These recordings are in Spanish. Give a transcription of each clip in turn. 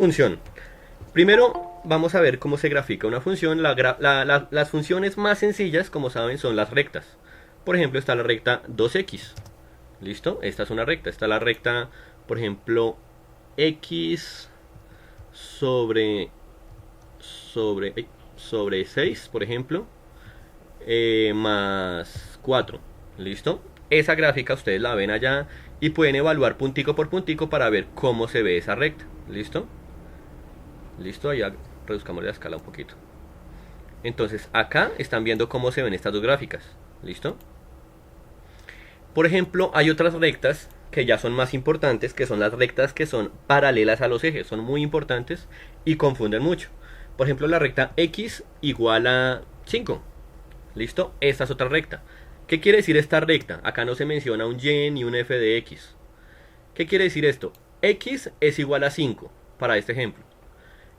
Función. Primero vamos a ver cómo se grafica una función. Las funciones más sencillas, como saben, son las rectas. Por ejemplo, está la recta 2x. ¿Listo? Esta es una recta. Está la recta, por ejemplo, x sobre 6, por ejemplo, más 4. ¿Listo? Esa gráfica ustedes la ven allá y pueden evaluar puntico por puntico para ver cómo se ve esa recta. ¿Listo? Listo, ya reduzcamos la escala un poquito. Entonces acá están viendo cómo se ven estas dos gráficas. ¿Listo? Por ejemplo, hay otras rectas que ya son más importantes, que son las rectas que son paralelas a los ejes. Son muy importantes y confunden mucho. Por ejemplo, la recta x igual a 5. ¿Listo? Esta es otra recta. ¿Qué quiere decir esta recta? Acá no se menciona un y ni un f de x. ¿Qué quiere decir esto? X es igual a 5 para este ejemplo.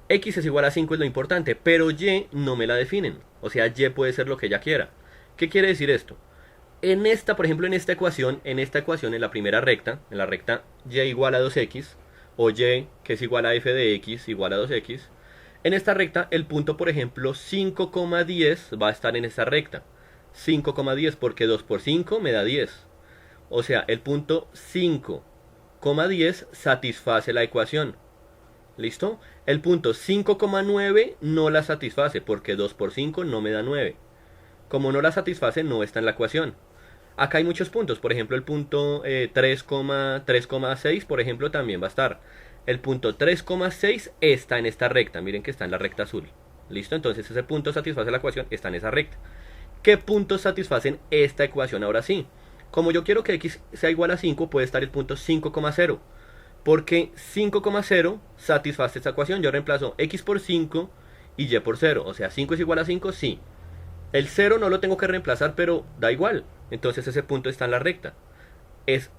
X es igual a 5 es lo importante, pero y no me la definen. O sea, y puede ser lo que ella quiera. ¿Qué quiere decir esto? En esta, por ejemplo, en esta ecuación, en la primera recta, en la recta y igual a 2x, o y que es igual a f de x igual a 2x, en esta recta el punto, por ejemplo, 5,10 va a estar en esta recta. 5,10 porque 2 por 5 me da 10. O sea, el punto 5,10 satisface la ecuación. ¿Listo? El punto 5,9 no la satisface porque 2 por 5 no me da 9. Como no la satisface, no está en la ecuación. Acá hay muchos puntos, por ejemplo el punto 3,6 por ejemplo también va a estar. El punto 3,6 está en esta recta, miren que está en la recta azul. ¿Listo? Entonces ese punto satisface la ecuación, está en esa recta. ¿Qué puntos satisfacen esta ecuación ahora sí? Como yo quiero que x sea igual a 5, puede estar el punto 5,0. Porque 5,0 satisface esta ecuación. Yo reemplazo x por 5 y y por 0. O sea, 5 es igual a 5, sí. El 0 no lo tengo que reemplazar, pero da igual. Entonces ese punto está en la recta. Es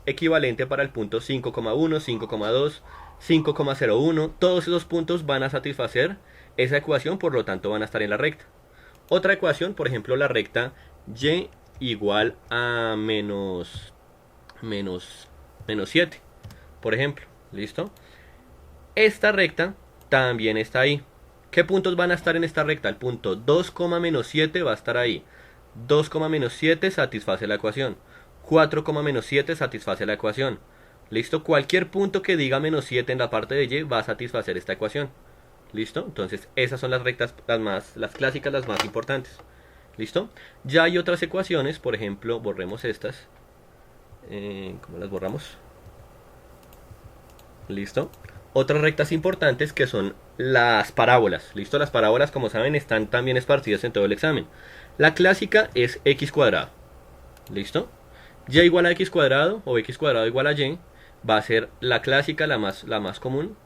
equivalente para el punto 5,1, 5,2, 5,01. Todos esos puntos van a satisfacer esa ecuación, por lo tanto van a estar en la recta. Otra ecuación, por ejemplo, la recta y igual a menos 7, por ejemplo. ¿Listo? Esta recta también está ahí. ¿Qué puntos van a estar en esta recta? El punto 2, menos 7 va a estar ahí. 2, menos 7 satisface la ecuación. 4, menos 7 satisface la ecuación. ¿Listo? Cualquier punto que diga menos 7 en la parte de y va a satisfacer esta ecuación. ¿Listo? Entonces esas son las rectas las clásicas, las más importantes. ¿Listo? Ya hay otras ecuaciones, por ejemplo, borremos estas. ¿Cómo las borramos? ¿Listo? Otras rectas importantes que son las parábolas. ¿Listo? Las parábolas, como saben, están también esparcidas en todo el examen. La clásica es x cuadrado. ¿Listo? Y igual a x cuadrado o x cuadrado igual a y va a ser la clásica, la más común,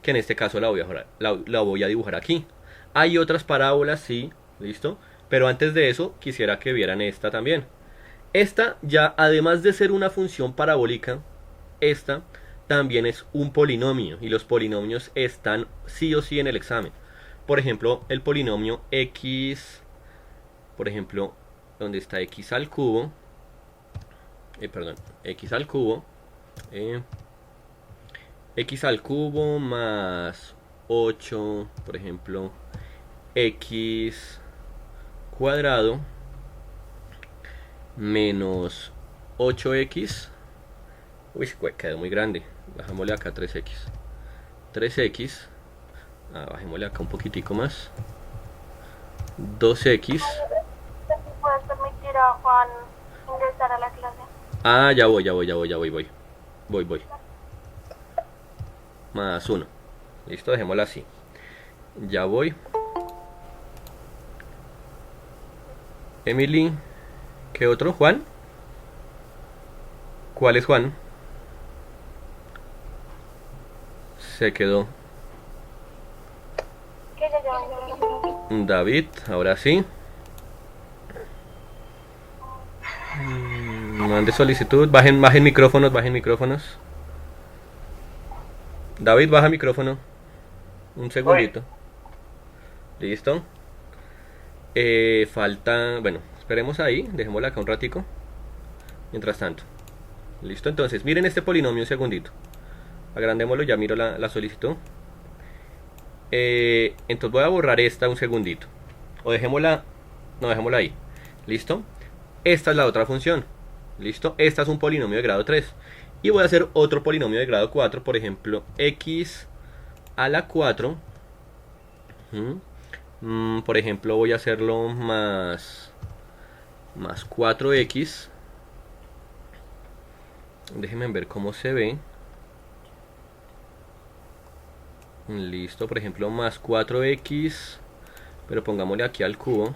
que en este caso la voy a dibujar aquí. Hay otras parábolas, sí, ¿listo? Pero antes de eso quisiera que vieran esta también. Esta ya, además de ser una función parabólica, esta también es un polinomio y los polinomios están sí o sí en el examen. Por ejemplo, el polinomio x, por ejemplo, donde está x al cubo, x al cubo, x al cubo más 8, por ejemplo, x cuadrado menos 8x. Uy, quedó muy grande. Bajámosle acá 3x. 3x. Bajémosle acá un poquitico más. 2x. ¿Puedes permitir a Juan ingresar a la clase? Ya voy. Voy. Más 1. Listo, dejémosla así. Ya voy. Emily. ¿Qué otro? ¿Juan? ¿Cuál es Juan? Se quedó. Que ya llevan. David, ahora sí. Mande solicitud. Bajen micrófonos. David, baja micrófono. Un segundito. Listo. Falta. Bueno, esperemos ahí. Dejémosla acá un ratico. Mientras tanto. Listo, entonces miren este polinomio un segundito. Agrandémoslo, ya miro la solicitud. Entonces voy a borrar esta un segundito. O dejémosla, no, dejémosla ahí. ¿Listo? Esta es la otra función. ¿Listo? Esta es un polinomio de grado 3. Y voy a hacer otro polinomio de grado 4, por ejemplo, x a la 4. Por ejemplo, voy a hacerlo más 4x. Déjenme ver cómo se ve. Listo, por ejemplo, más 4x. Pero pongámosle aquí al cubo.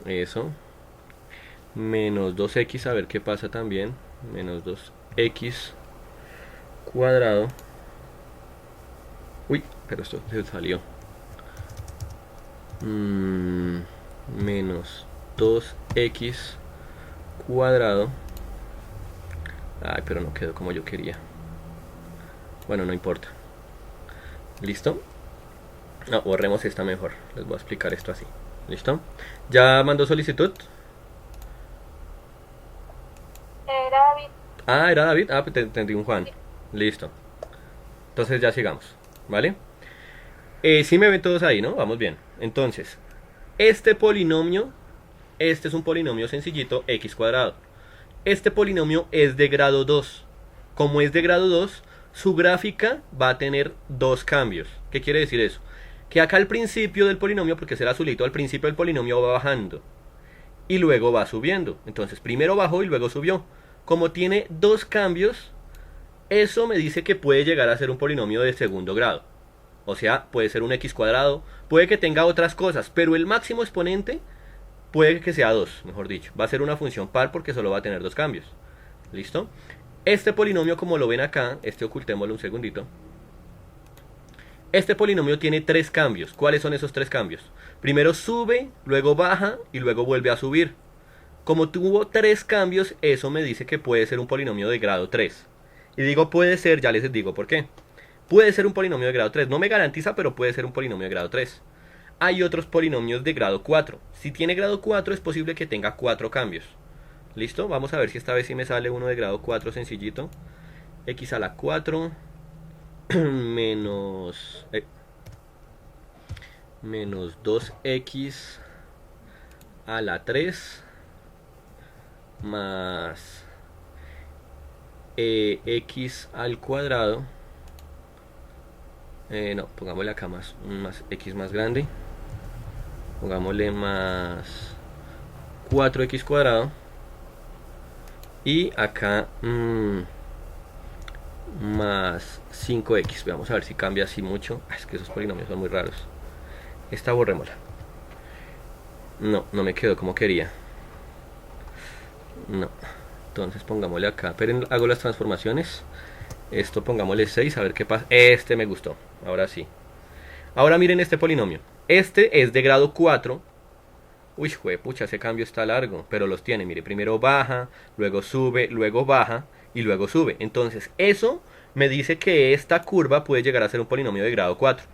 Eso. Menos 2x, a ver qué pasa también. Menos 2x cuadrado. Uy, pero esto se salió. Menos 2x cuadrado. Ay, pero no quedó como yo quería. Bueno, no importa. ¿Listo? No, borremos esta mejor. Les voy a explicar esto así. ¿Listo? ¿Ya mandó solicitud? Era David. Ah, ¿era David? Ah, pues te entendí un Juan. Listo. Entonces ya sigamos. ¿Vale? Sí me ven todos ahí, ¿no? Vamos bien. Entonces, este polinomio, este es un polinomio sencillito, x cuadrado. Este polinomio es de grado 2. Como es de grado 2, su gráfica va a tener dos cambios. ¿Qué quiere decir eso? Que acá al principio del polinomio, porque es el azulito, al principio del polinomio va bajando y luego va subiendo. Entonces primero bajó y luego subió. Como tiene dos cambios, eso me dice que puede llegar a ser un polinomio de segundo grado. O sea, puede ser un x cuadrado, puede que tenga otras cosas, pero el máximo exponente puede que sea 2, mejor dicho. Va a ser una función par porque solo va a tener dos cambios. ¿Listo? Este polinomio, como lo ven acá, ocultémoslo un segundito. Este polinomio tiene tres cambios. ¿Cuáles son esos tres cambios? Primero sube, luego baja y luego vuelve a subir. Como tuvo tres cambios, eso me dice que puede ser un polinomio de grado 3. Y digo puede ser, ya les digo por qué. Puede ser un polinomio de grado 3. No me garantiza, pero puede ser un polinomio de grado 3. Hay otros polinomios de grado 4. Si tiene grado 4 es posible que tenga 4 cambios. ¿Listo? Vamos a ver si esta vez sí me sale uno de grado 4 sencillito. X a la 4 menos 2x a la 3 más x al cuadrado. No, pongámosle acá más x más grande. Pongámosle más 4x cuadrado. Y acá más 5x. Vamos a ver si cambia así mucho. Es que esos polinomios son muy raros. Esta borrémosla. No me quedó como quería. No. Entonces pongámosle acá. Pero hago las transformaciones. Esto pongámosle 6, a ver qué pasa. Este me gustó. Ahora sí. Ahora miren este polinomio. Este es de grado 4. Uy, juepucha, ese cambio está largo. Pero los tiene, mire. Primero baja, luego sube, luego baja y luego sube. Entonces, eso me dice que esta curva puede llegar a ser un polinomio de grado 4.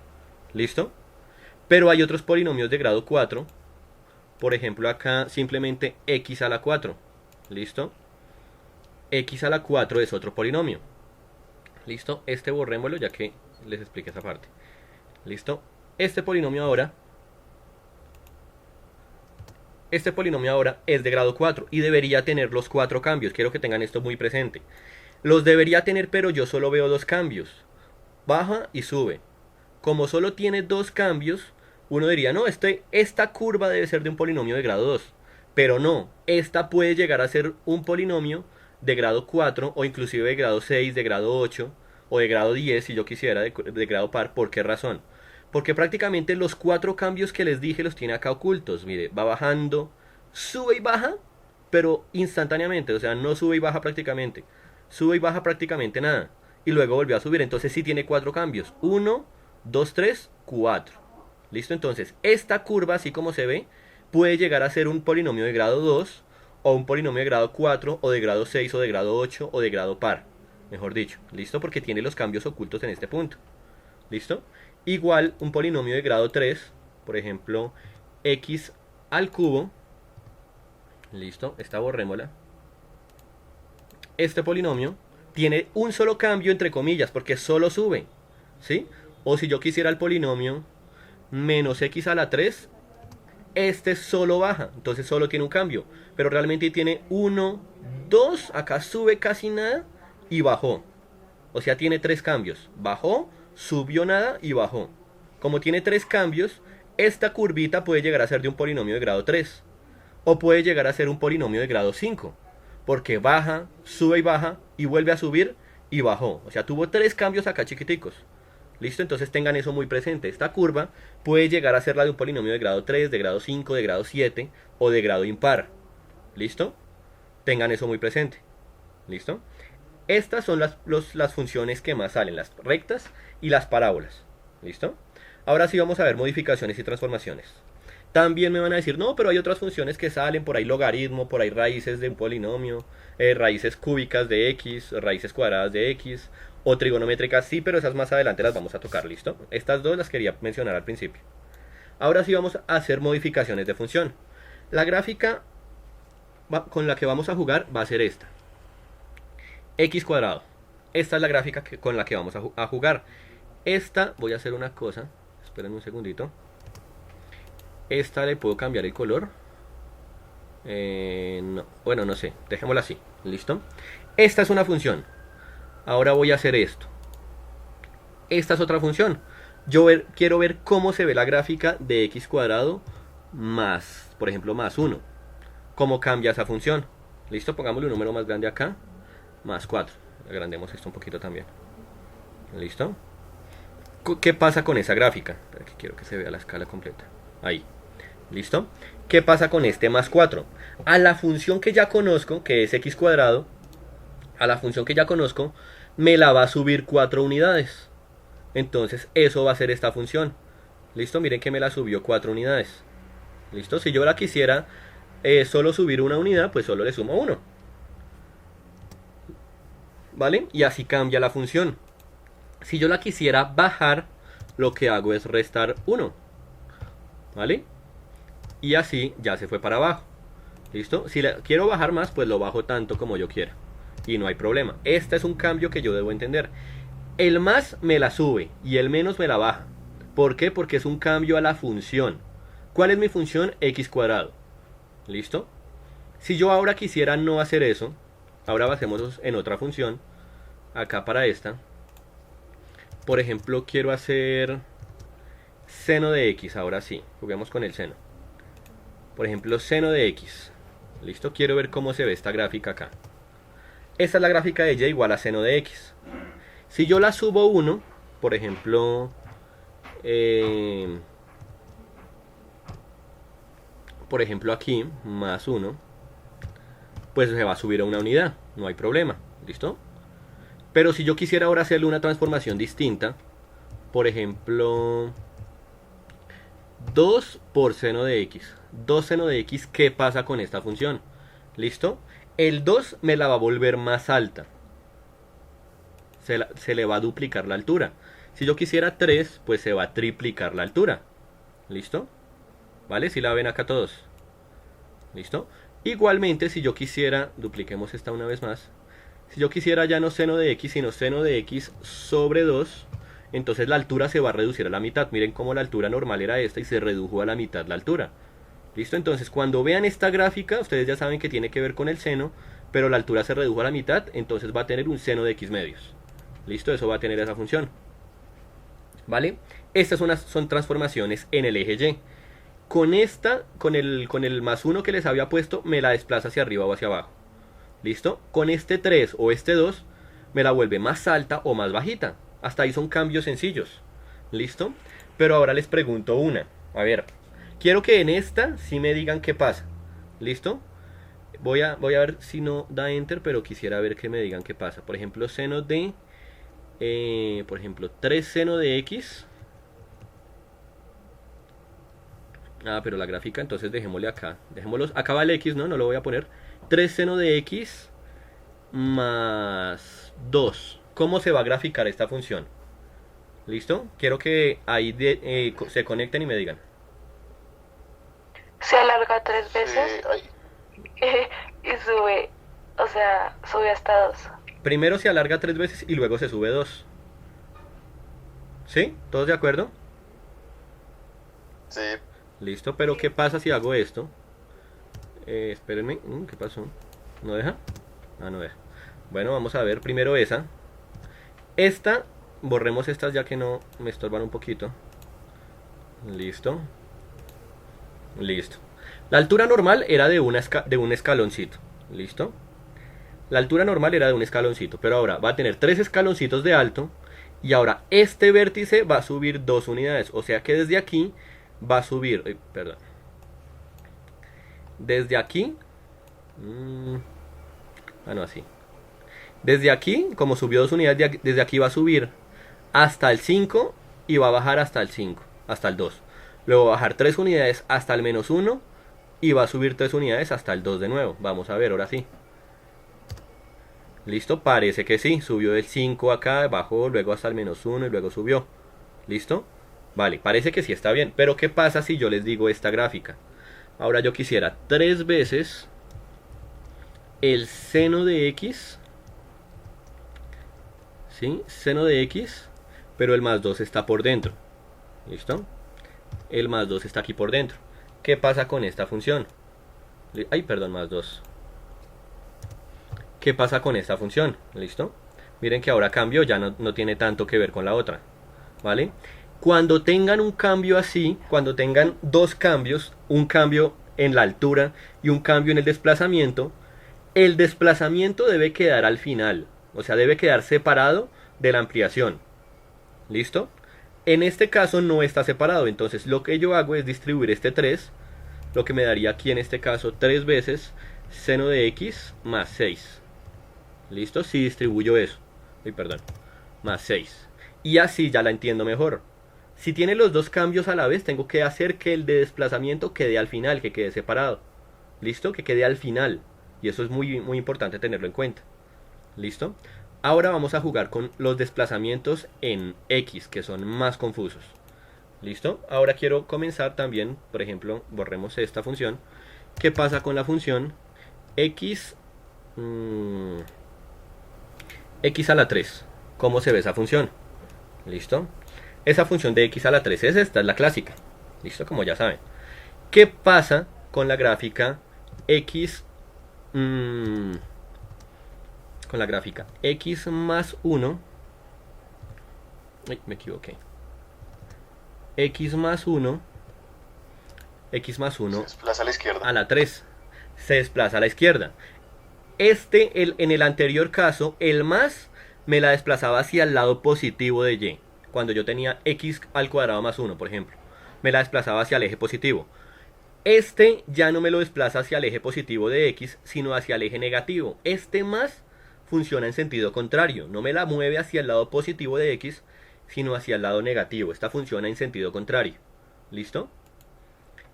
¿Listo? Pero hay otros polinomios de grado 4. Por ejemplo, acá simplemente x a la 4. ¿Listo? X a la 4 es otro polinomio. ¿Listo? Este borrémoslo ya que les expliqué esa parte. ¿Listo? Este polinomio ahora es de grado 4 y debería tener los 4 cambios. Quiero que tengan esto muy presente. Los debería tener, pero yo solo veo dos cambios. Baja y sube. Como solo tiene dos cambios, uno diría, no, esta curva debe ser de un polinomio de grado 2. Pero no, esta puede llegar a ser un polinomio de grado 4 o inclusive de grado 6, de grado 8 o de grado 10 si yo quisiera, de grado par. ¿Por qué razón? Porque prácticamente los 4 cambios que les dije los tiene acá ocultos. Mire, va bajando, sube y baja, pero instantáneamente. O sea, no sube y baja prácticamente. Sube y baja prácticamente nada. Y luego volvió a subir. Entonces sí tiene 4 cambios. 1, 2, 3, 4. ¿Listo? Entonces, esta curva, así como se ve, puede llegar a ser un polinomio de grado 2, o un polinomio de grado 4, o de grado 6, o de grado 8, o de grado par. Mejor dicho. ¿Listo? Porque tiene los cambios ocultos en este punto. ¿Listo? Igual un polinomio de grado 3, por ejemplo, x al cubo. ¿Listo? Esta borrémosla. Este polinomio tiene un solo cambio entre comillas, porque solo sube. ¿Sí? O si yo quisiera el polinomio menos x a la 3, este solo baja, entonces solo tiene un cambio. Pero realmente tiene 1, 2, acá sube casi nada y bajó. O sea, tiene 3 cambios. Bajó, subió nada y bajó. Como tiene 3 cambios, esta curvita puede llegar a ser de un polinomio de grado 3. O puede llegar a ser un polinomio de grado 5. Porque baja, sube y baja, y vuelve a subir y bajó. O sea, tuvo 3 cambios acá chiquiticos. ¿Listo? Entonces tengan eso muy presente. Esta curva puede llegar a ser la de un polinomio de grado 3, de grado 5, de grado 7 o de grado impar. ¿Listo? Tengan eso muy presente. ¿Listo? Estas son las funciones que más salen, las rectas y las parábolas. ¿Listo? Ahora sí vamos a ver modificaciones y transformaciones. También me van a decir, no, pero hay otras funciones que salen, por ahí logaritmo, por ahí raíces de un polinomio, raíces cúbicas de x, raíces cuadradas de x, o trigonométricas, sí, pero esas más adelante las vamos a tocar, ¿listo? Estas dos las quería mencionar al principio. Ahora sí vamos a hacer modificaciones de función. La gráfica con la que vamos a jugar va a ser esta. X cuadrado. Esta es la gráfica con la que vamos a jugar. Esta, voy a hacer una cosa, esperen un segundito. Esta le puedo cambiar el color. No, bueno, no sé, dejémosla así, ¿listo? Esta es una función. Ahora voy a hacer esto. Esta es otra función. Yo quiero ver cómo se ve la gráfica de x cuadrado más, por ejemplo, más 1. Cómo cambia esa función. ¿Listo? Pongámosle un número más grande acá. Más 4. Agrandemos esto un poquito también. ¿Listo? ¿Qué pasa con esa gráfica? Espera que quiero que se vea la escala completa. Ahí. ¿Listo? ¿Qué pasa con este más 4? A la función que ya conozco, que es x cuadrado, a la función que ya conozco, me la va a subir 4 unidades. Entonces eso va a ser esta función. ¿Listo? Miren que me la subió 4 unidades. ¿Listo? Si yo la quisiera solo subir una unidad, pues solo le sumo 1. ¿Vale? Y así cambia la función. Si yo la quisiera bajar, lo que hago es restar 1. ¿Vale? Y así ya se fue para abajo. ¿Listo? Si la quiero bajar más, pues lo bajo tanto como yo quiera. Y no hay problema. Este es un cambio que yo debo entender. El más me la sube y el menos me la baja. ¿Por qué? Porque es un cambio a la función. ¿Cuál es mi función? X cuadrado. ¿Listo? Si yo ahora quisiera no hacer eso, ahora basemos en otra función. Acá para esta. Por ejemplo, quiero hacer seno de x. Ahora sí, juguemos con el seno. Por ejemplo, seno de x. ¿Listo? Quiero ver cómo se ve esta gráfica acá. Esta es la gráfica de y igual a seno de x. Si yo la subo 1, por ejemplo, aquí, más 1, pues se va a subir a una unidad, no hay problema, ¿listo? Pero si yo quisiera ahora hacerle una transformación distinta, por ejemplo, 2 por seno de x. 2 seno de x, ¿qué pasa con esta función? ¿Listo? El 2 me la va a volver más alta. Se le va a duplicar la altura. Si yo quisiera 3, pues se va a triplicar la altura. ¿Listo? ¿Vale? Si la ven acá todos. ¿Listo? Igualmente, si yo quisiera, dupliquemos esta una vez más. Si yo quisiera ya no seno de x, sino seno de x sobre 2, entonces la altura se va a reducir a la mitad. Miren cómo la altura normal era esta y se redujo a la mitad la altura. ¿Listo? Entonces cuando vean esta gráfica, ustedes ya saben que tiene que ver con el seno, pero la altura se redujo a la mitad, entonces va a tener un seno de x medios. ¿Listo? Eso va a tener esa función. ¿Vale? Estas son transformaciones en el eje y. Con esta, con el más 1 que les había puesto, me la desplaza hacia arriba o hacia abajo. ¿Listo? Con este 3 o este 2, me la vuelve más alta o más bajita. Hasta ahí son cambios sencillos. ¿Listo? Pero ahora les pregunto una. A ver, quiero que en esta sí me digan qué pasa. ¿Listo? Voy a ver si no da enter, pero quisiera ver que me digan qué pasa. Por ejemplo, seno de... por ejemplo, 3 seno de x. Pero la gráfica, entonces dejémosle acá. Acá va el x, ¿no? No lo voy a poner. 3 seno de x más 2. ¿Cómo se va a graficar esta función? ¿Listo? Quiero que ahí se conecten y me digan. Se alarga 3 veces y sube, o sea, sube hasta 2. Primero se alarga 3 veces y luego se sube 2. ¿Sí? ¿Todos de acuerdo? Sí, Listo, pero ¿qué pasa si hago esto? Espérenme, ¿qué pasó? ¿No deja? Ah, no deja. Bueno, vamos a ver primero esa. Esta, borremos estas ya que no me estorban un poquito. Listo. Listo. La altura normal era de un escaloncito. ¿Listo? La altura normal era de un escaloncito, pero ahora va a tener 3 escaloncitos de alto. Y ahora este vértice va a subir 2 unidades. O sea que desde aquí va a subir... perdón. Desde aquí... no, así. Desde aquí, como subió 2 unidades, desde aquí va a subir hasta el 5 y va a bajar hasta el 5, hasta el 2. Luego va a bajar 3 unidades hasta el -1 y va a subir 3 unidades hasta el 2 de nuevo. Vamos a ver, ahora sí. Listo, parece que sí. Subió del 5 acá, bajó, luego hasta el -1 y luego subió. ¿Listo? Vale, parece que sí está bien. Pero ¿qué pasa si yo les digo esta gráfica? Ahora yo quisiera 3 veces el seno de x. ¿Sí? Seno de x, pero el +2 está por dentro. ¿Listo? El +2 está aquí por dentro. ¿Qué pasa con esta función? Ay, perdón, +2. ¿Qué pasa con esta función? ¿Listo? Miren que ahora cambió, ya no tiene tanto que ver con la otra. ¿Vale? Cuando tengan un cambio así, cuando tengan 2 cambios, un cambio en la altura y un cambio en el desplazamiento debe quedar al final. O sea, debe quedar separado de la ampliación. ¿Listo? En este caso no está separado. Entonces lo que yo hago es distribuir este 3. Lo que me daría aquí en este caso 3 veces seno de x más 6. ¿Listo? Si distribuyo eso. Perdón. Más 6. Y así ya la entiendo mejor. Si tiene los 2 cambios a la vez, tengo que hacer que el de desplazamiento quede al final, que quede separado. ¿Listo? Que quede al final. Y eso es muy, muy importante tenerlo en cuenta. ¿Listo? Ahora vamos a jugar con los desplazamientos en x, que son más confusos. ¿Listo? Ahora quiero comenzar también, por ejemplo, borremos esta función. ¿Qué pasa con la función x, x a la 3? ¿Cómo se ve esa función? ¿Listo? Esa función de x a la 3 es esta, es la clásica. ¿Listo? Como ya saben. ¿Qué pasa con la gráfica x... con la gráfica x más 1. Ay, me equivoqué. X más 1 se desplaza a la izquierda. a la 3 se desplaza a la izquierda. En el anterior caso, el más me la desplazaba hacia el lado positivo de y. Cuando yo tenía x al cuadrado más 1, por ejemplo, me la desplazaba hacia el eje positivo. Este ya no me lo desplaza hacia el eje positivo de x, sino hacia el eje negativo. Este más funciona en sentido contrario. No me la mueve hacia el lado positivo de x, sino hacia el lado negativo. Esta funciona en sentido contrario. ¿Listo?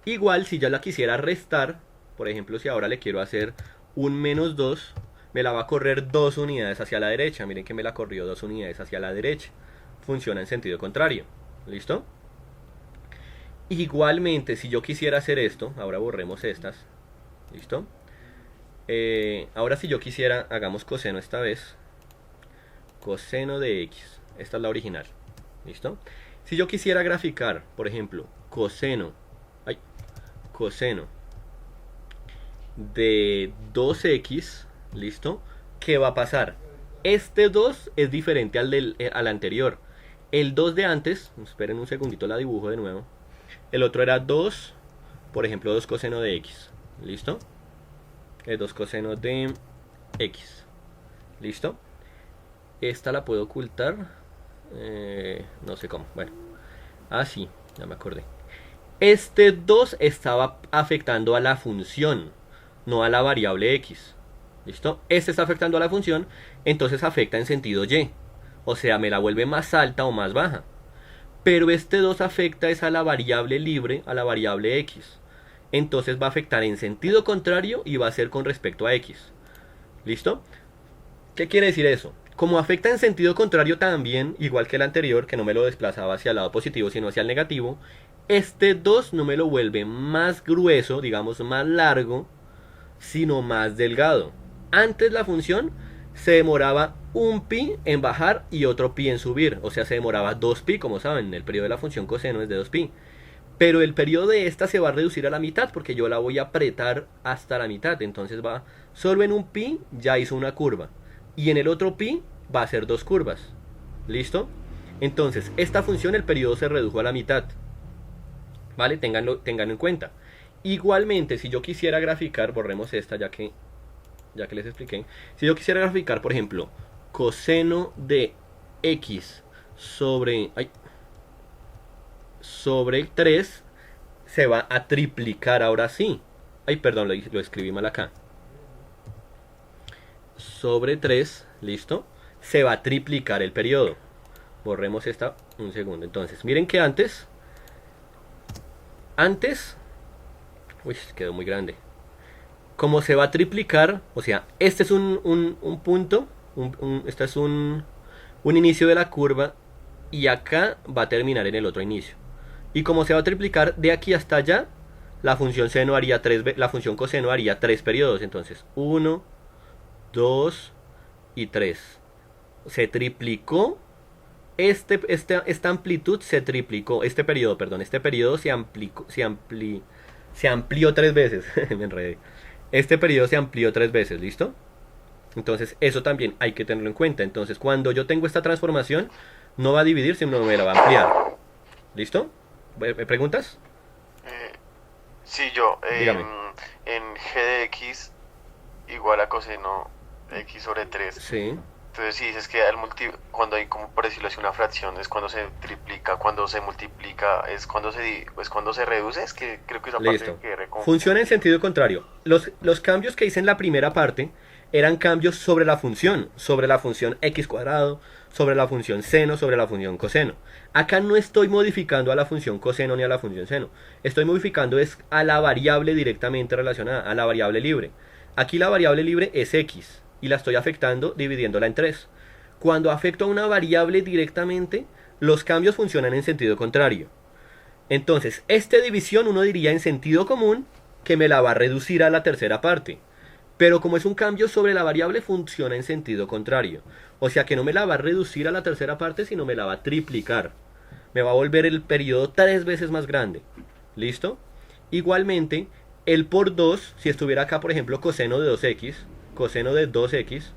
Igual si ya la quisiera restar, por ejemplo, si ahora le quiero hacer un -2, me la va a correr 2 unidades hacia la derecha. Miren que me la corrió 2 unidades hacia la derecha. Funciona en sentido contrario. ¿Listo? Igualmente, si yo quisiera hacer esto, ahora borremos estas. ¿Listo? Ahora si yo quisiera, hagamos coseno esta vez. Coseno de x. Esta es la original. ¿Listo? Si yo quisiera graficar, por ejemplo, coseno de 2x, ¿listo? ¿Qué va a pasar? Este 2 es diferente al anterior. El 2 de antes, esperen un segundito, la dibujo de nuevo. El otro era 2, por ejemplo, 2 coseno de x. ¿Listo? 2 coseno de x. ¿Listo? Esta la puedo ocultar. No sé cómo. Bueno. Así, ya me acordé. Este 2 estaba afectando a la función, no a la variable x. ¿Listo? Este está afectando a la función, entonces afecta en sentido y. O sea, me la vuelve más alta o más baja. Pero este 2 afecta es a la variable libre, a la variable x. Entonces va a afectar en sentido contrario y va a ser con respecto a x. ¿Listo? ¿Qué quiere decir eso? Como afecta en sentido contrario también, igual que el anterior, que no me lo desplazaba hacia el lado positivo, sino hacia el negativo, este 2 no me lo vuelve más grueso, digamos más largo, sino más delgado. Antes la función se demoraba un pi en bajar y otro pi en subir. O sea, se demoraba 2 pi, como saben, el periodo de la función coseno es de 2 pi. Pero el periodo de esta se va a reducir a la mitad porque yo la voy a apretar hasta la mitad. Entonces va, solo en un pi ya hizo una curva. Y en el otro pi va a hacer 2 curvas. ¿Listo? Entonces, esta función el periodo se redujo a la mitad. ¿Vale? Ténganlo en cuenta. Igualmente, si yo quisiera graficar, borremos esta ya que les expliqué. Si yo quisiera graficar, por ejemplo, coseno de x sobre 3, se va a triplicar ahora sí. Ay, perdón, lo escribí mal acá. Sobre 3, listo. Se va a triplicar el periodo. Borremos esta un segundo. Entonces, miren que antes, uy, quedó muy grande. Como se va a triplicar, o sea, este es un punto, este es un inicio de la curva y acá va a terminar en el otro inicio. Y como se va a triplicar de aquí hasta allá, la función seno haría la función coseno haría 3 periodos. Entonces, 1, 2 y 3. Se triplicó. Esta amplitud se triplicó. Este periodo se amplió 3 veces. Me enredé. Este periodo se amplió 3 veces, ¿listo? Entonces, eso también hay que tenerlo en cuenta. Entonces, cuando yo tengo esta transformación, no va a dividir, sino me la va a ampliar. ¿Listo? ¿Me preguntas? Sí, yo. Dígame. En g de x igual a coseno x sobre 3. Sí. Entonces, si dices que cuando hay, como por decirlo así, una fracción, es cuando se triplica, cuando se multiplica, es cuando se reduce, es que creo que esa Listo. parte que Funciona en sentido contrario. Los cambios que hice en la primera parte eran cambios sobre la función x cuadrado, sobre la función seno, sobre la función coseno. Acá no estoy modificando a la función coseno ni a la función seno. Estoy modificando es a la variable directamente relacionada, a la variable libre. Aquí la variable libre es x y la estoy afectando dividiéndola en 3. Cuando afecto a una variable directamente, los cambios funcionan en sentido contrario. Entonces, esta división uno diría en sentido común que me la va a reducir a la tercera parte. Pero como es un cambio sobre la variable, funciona en sentido contrario. O sea que no me la va a reducir a la tercera parte, sino me la va a triplicar. Me va a volver el periodo 3 veces más grande. ¿Listo? Igualmente, el por 2, si estuviera acá, por ejemplo, coseno de 2x, coseno de 2x,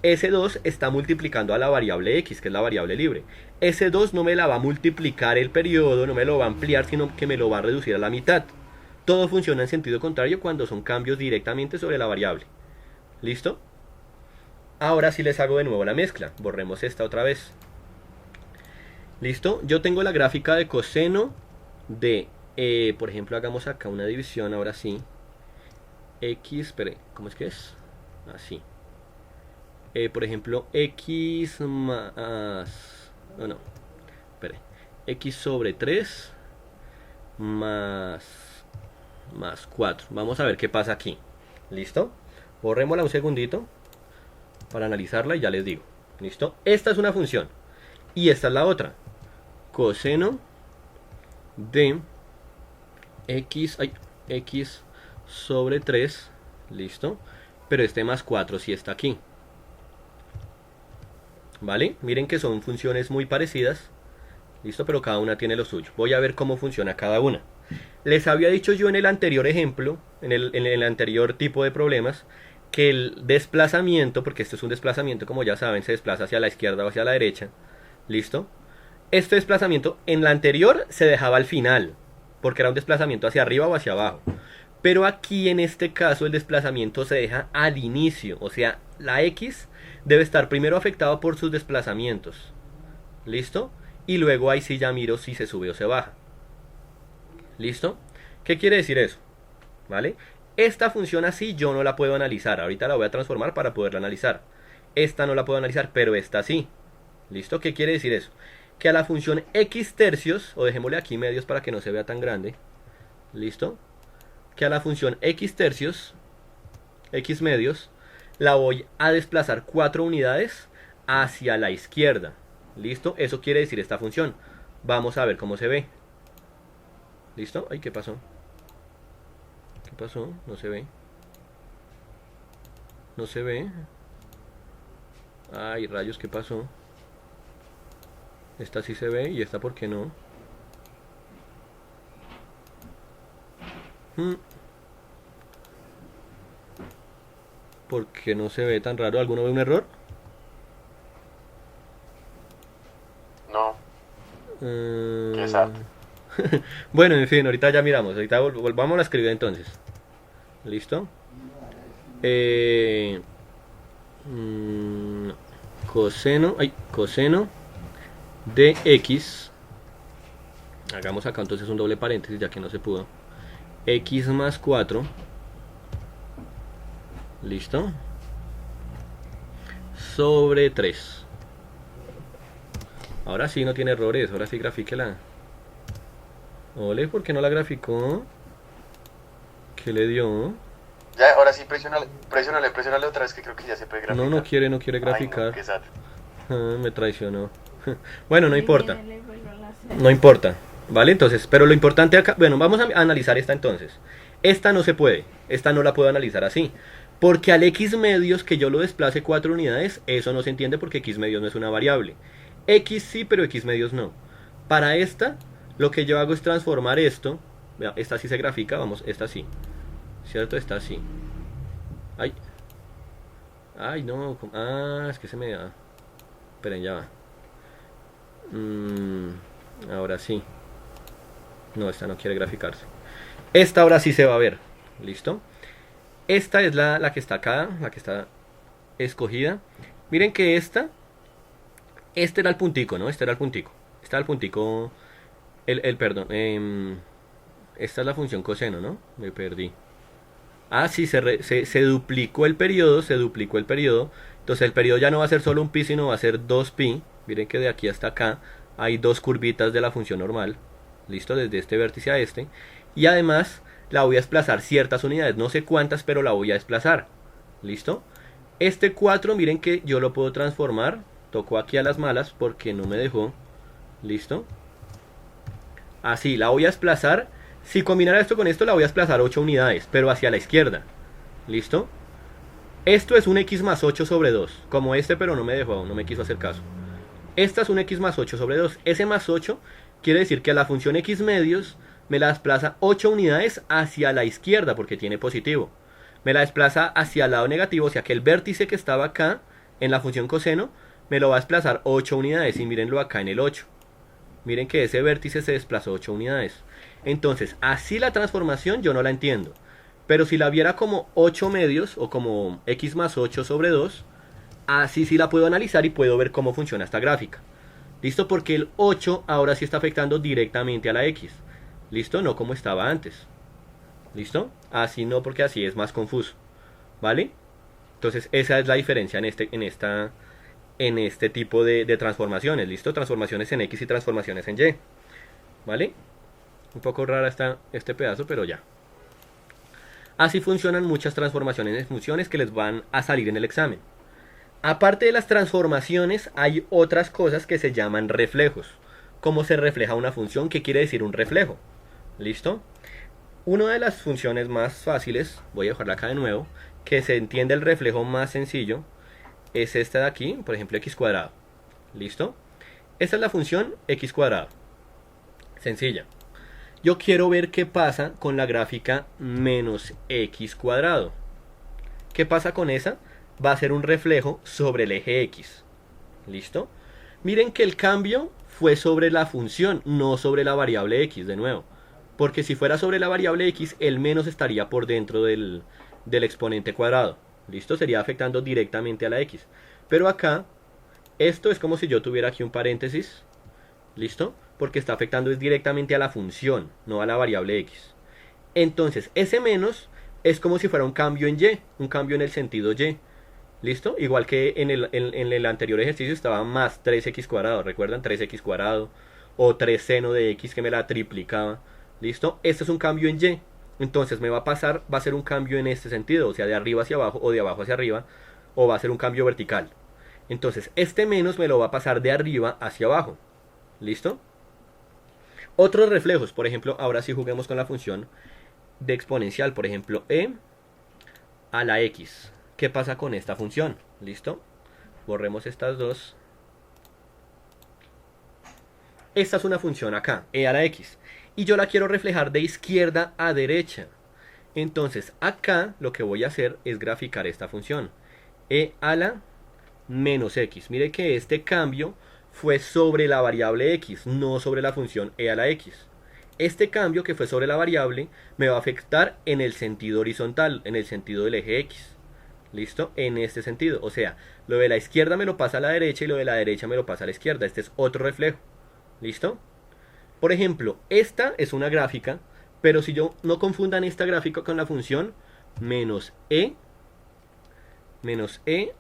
ese 2 está multiplicando a la variable x, que es la variable libre. Ese 2 no me la va a multiplicar el periodo, no me lo va a ampliar, sino que me lo va a reducir a la mitad. Todo funciona en sentido contrario cuando son cambios directamente sobre la variable. ¿Listo? Ahora sí les hago de nuevo la mezcla. Borremos esta otra vez. ¿Listo? Yo tengo la gráfica de coseno de, por ejemplo, hagamos acá una división, ahora sí. X, espere, ¿cómo es que es? Así. Por ejemplo, x más... no, espere. X sobre 3 más 4. Vamos a ver qué pasa aquí. ¿Listo? Borrémosla un segundito para analizarla y ya les digo. ¿Listo? Esta es una función. Y esta es la otra. Coseno de x sobre 3. ¿Listo? Pero este más 4 sí está aquí. ¿Vale? Miren que son funciones muy parecidas. ¿Listo? Pero cada una tiene lo suyo. Voy a ver cómo funciona cada una. Les había dicho yo en el anterior ejemplo, en el anterior tipo de problemas, que el desplazamiento, porque esto es un desplazamiento, como ya saben, se desplaza hacia la izquierda o hacia la derecha. ¿Listo? Este desplazamiento en la anterior se dejaba al final, porque era un desplazamiento hacia arriba o hacia abajo. Pero aquí en este caso el desplazamiento se deja al inicio, o sea, la X debe estar primero afectada por sus desplazamientos. ¿Listo? Y luego ahí sí ya miro si se sube o se baja. ¿Listo? ¿Qué quiere decir eso? ¿Vale? Esta función así yo no la puedo analizar. Ahorita la voy a transformar para poderla analizar. Esta no la puedo analizar, pero esta sí. ¿Listo? ¿Qué quiere decir eso? Que a la función x tercios, o dejémosle aquí medios para que no se vea tan grande. ¿Listo? Que a la función x tercios, x medios, la voy a desplazar 4 unidades hacia la izquierda. ¿Listo? Eso quiere decir esta función. Vamos a ver cómo se ve. ¿Listo? Ay, ¿qué pasó? ¿Qué pasó? No se ve. No se ve. Ay, rayos, ¿qué pasó? Esta sí se ve y esta ¿por qué no? Hmm, ¿Por qué no se ve tan raro? ¿Alguno ve un error? No, qué sad. Eh, Bueno, en fin, ahorita ya miramos. Ahorita volvamos a escribir entonces. ¿Listo? Eh, mm, coseno de x. Hagamos acá entonces un doble paréntesis ya que no se pudo. X más 4. ¿Listo? Sobre 3. Ahora sí no tiene errores. Ahora sí grafíquela. Ole, ¿por qué no la graficó? ¿Qué le dio? Ya, ahora sí, presiónale otra vez que creo que ya se puede No, graficar. no quiere Ay, graficar. no, qué sad. Me traicionó. Bueno, no Ay, importa. mírale, vuélvelo a hacer. No importa. ¿Vale? Entonces, pero lo importante acá, bueno, vamos a analizar esta entonces. Esta no se puede. Esta no la puedo analizar así. Porque al x medios que yo lo desplace 4 unidades, eso no se entiende porque x medios no es una variable. X sí, pero x medios no. Para esta, lo que yo hago es transformar esto. Vea, esta sí se grafica, vamos, esta sí. ¿Cierto? Esta sí. Ay. Ay, no. Ah, es que se me da. Esperen, ya va. Ahora sí. No, esta no quiere graficarse. Esta ahora sí se va a ver. ¿Listo? Esta es la que está acá, la que está escogida. Miren que este era el puntico, ¿no? Este era el puntico. Este era el puntico, perdón. Esta es la función coseno, ¿no? Me perdí. Ah, sí, se duplicó el periodo, Entonces el periodo ya no va a ser solo un pi, sino va a ser 2pi. Miren que de aquí hasta acá hay dos curvitas de la función normal. ¿Listo? Desde este vértice a este. Y además la voy a desplazar ciertas unidades. No sé cuántas, pero la voy a desplazar. ¿Listo? Este 4, miren que yo lo puedo transformar. Tocó aquí a las malas porque no me dejó. ¿Listo? Así, la voy a desplazar. Si combinara esto con esto, la voy a desplazar 8 unidades, pero hacia la izquierda. ¿Listo? Esto es un x más 8 sobre 2. Como este, pero no me dejó, no me quiso hacer caso. Esta es un x más 8 sobre 2. Ese más 8 quiere decir que a la función x medios me la desplaza 8 unidades hacia la izquierda porque tiene positivo. Me la desplaza hacia el lado negativo, o sea que el vértice que estaba acá en la función coseno me lo va a desplazar 8 unidades. Y mírenlo acá en el 8. Miren que ese vértice se desplazó 8 unidades. Entonces, así la transformación yo no la entiendo. Pero si la viera como 8 medios o como x más 8 sobre 2, así sí la puedo analizar y puedo ver cómo funciona esta gráfica. ¿Listo? Porque el 8 ahora sí está afectando directamente a la x. ¿Listo? No como estaba antes. ¿Listo? Así no, porque así es más confuso. ¿Vale? Entonces esa es la diferencia en este tipo de transformaciones. ¿Listo? Transformaciones en x y transformaciones en y. ¿Vale? Un poco rara está este pedazo, pero ya. Así funcionan muchas transformaciones en funciones que les van a salir en el examen. Aparte de las transformaciones, hay otras cosas que se llaman reflejos. ¿Cómo se refleja una función? ¿Qué quiere decir un reflejo? ¿Listo? Una de las funciones más fáciles, voy a dejarla acá de nuevo, que se entiende el reflejo más sencillo, es esta de aquí, por ejemplo, x cuadrado. ¿Listo? Esta es la función x cuadrado. Sencilla. Yo quiero ver qué pasa con la gráfica menos x cuadrado. ¿Qué pasa con esa? Va a ser un reflejo sobre el eje x. ¿Listo? Miren que el cambio fue sobre la función, no sobre la variable x, de nuevo. Porque si fuera sobre la variable x, el menos estaría por dentro del exponente cuadrado. ¿Listo? Sería afectando directamente a la x. Pero acá, esto es como si yo tuviera aquí un paréntesis. ¿Listo? Porque está afectando es directamente a la función, no a la variable x. Entonces, ese menos es como si fuera un cambio en y, un cambio en el sentido y. ¿Listo? Igual que en el anterior ejercicio estaba más 3x cuadrado. ¿Recuerdan? 3x cuadrado o 3 seno de x que me la triplicaba. ¿Listo? Este es un cambio en y. Entonces me va a ser un cambio en este sentido, o sea, de arriba hacia abajo o de abajo hacia arriba, o va a ser un cambio vertical. Entonces, este menos me lo va a pasar de arriba hacia abajo. ¿Listo? Otros reflejos, por ejemplo, ahora sí juguemos con la función de exponencial, por ejemplo, e a la x. ¿Qué pasa con esta función? ¿Listo? borremos estas dos. Esta es una función acá, e a la x, y yo la quiero reflejar de izquierda a derecha. Entonces acá lo que voy a hacer es graficar esta función, e a la menos x. Mire que este cambio fue sobre la variable x, no sobre la función e a la x. Este cambio que fue sobre la variable me va a afectar en el sentido horizontal, en el sentido del eje x. ¿Listo? En este sentido. O sea, lo de la izquierda me lo pasa a la derecha y lo de la derecha me lo pasa a la izquierda. Este es otro reflejo. ¿Listo? Por ejemplo, esta es una gráfica, pero si yo no confundan esta gráfica con la función menos e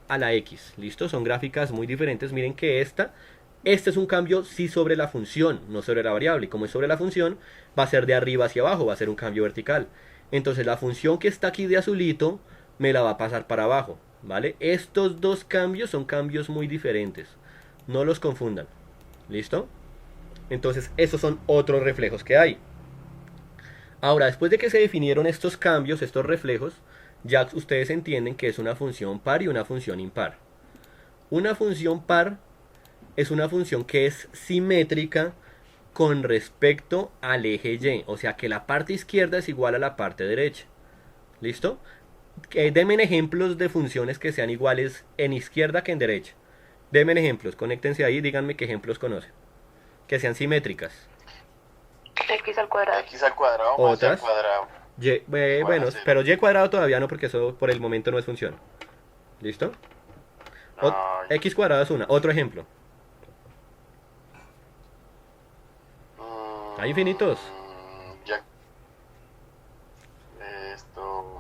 a la x. ¿Listo? Son gráficas muy diferentes. Miren que este es un cambio sí sobre la función, no sobre la variable. Y como es sobre la función, va a ser de arriba hacia abajo, va a ser un cambio vertical. Entonces la función que está aquí de azulito me la va a pasar para abajo, ¿vale? Estos dos cambios son cambios muy diferentes. No los confundan. ¿Listo? Entonces esos son otros reflejos que hay. Ahora, después de que se definieron estos cambios, estos reflejos, ya ustedes entienden que es una función par y una función impar. Una función par es una función que es simétrica con respecto al eje y, o sea que la parte izquierda es igual a la parte derecha. ¿Listo? Denme ejemplos de funciones que sean iguales en izquierda que en derecha. Denme ejemplos, conéctense ahí, díganme qué ejemplos conocen. Que sean simétricas. X al cuadrado. X al cuadrado más y al Otras. cuadrado. Bueno, pero y cuadrado todavía no, porque eso por el momento no es función. ¿Listo? Ay. X cuadrado es una. Otro ejemplo. Hay infinitos. Ya. Esto.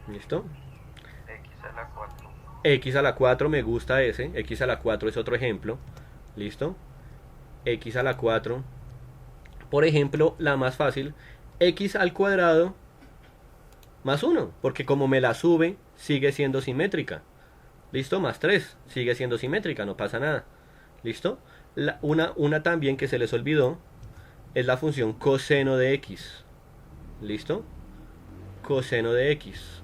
¿Listo? X a la 4. X a la 4 me gusta ese. X a la 4 es otro ejemplo. ¿Listo? X a la 4. Por ejemplo, la más fácil. X al cuadrado más 1. Porque como me la sube, sigue siendo simétrica. ¿Listo? Más 3. Sigue siendo simétrica, no pasa nada. ¿Listo? Una también que se les olvidó es la función coseno de x. ¿Listo? Coseno de x.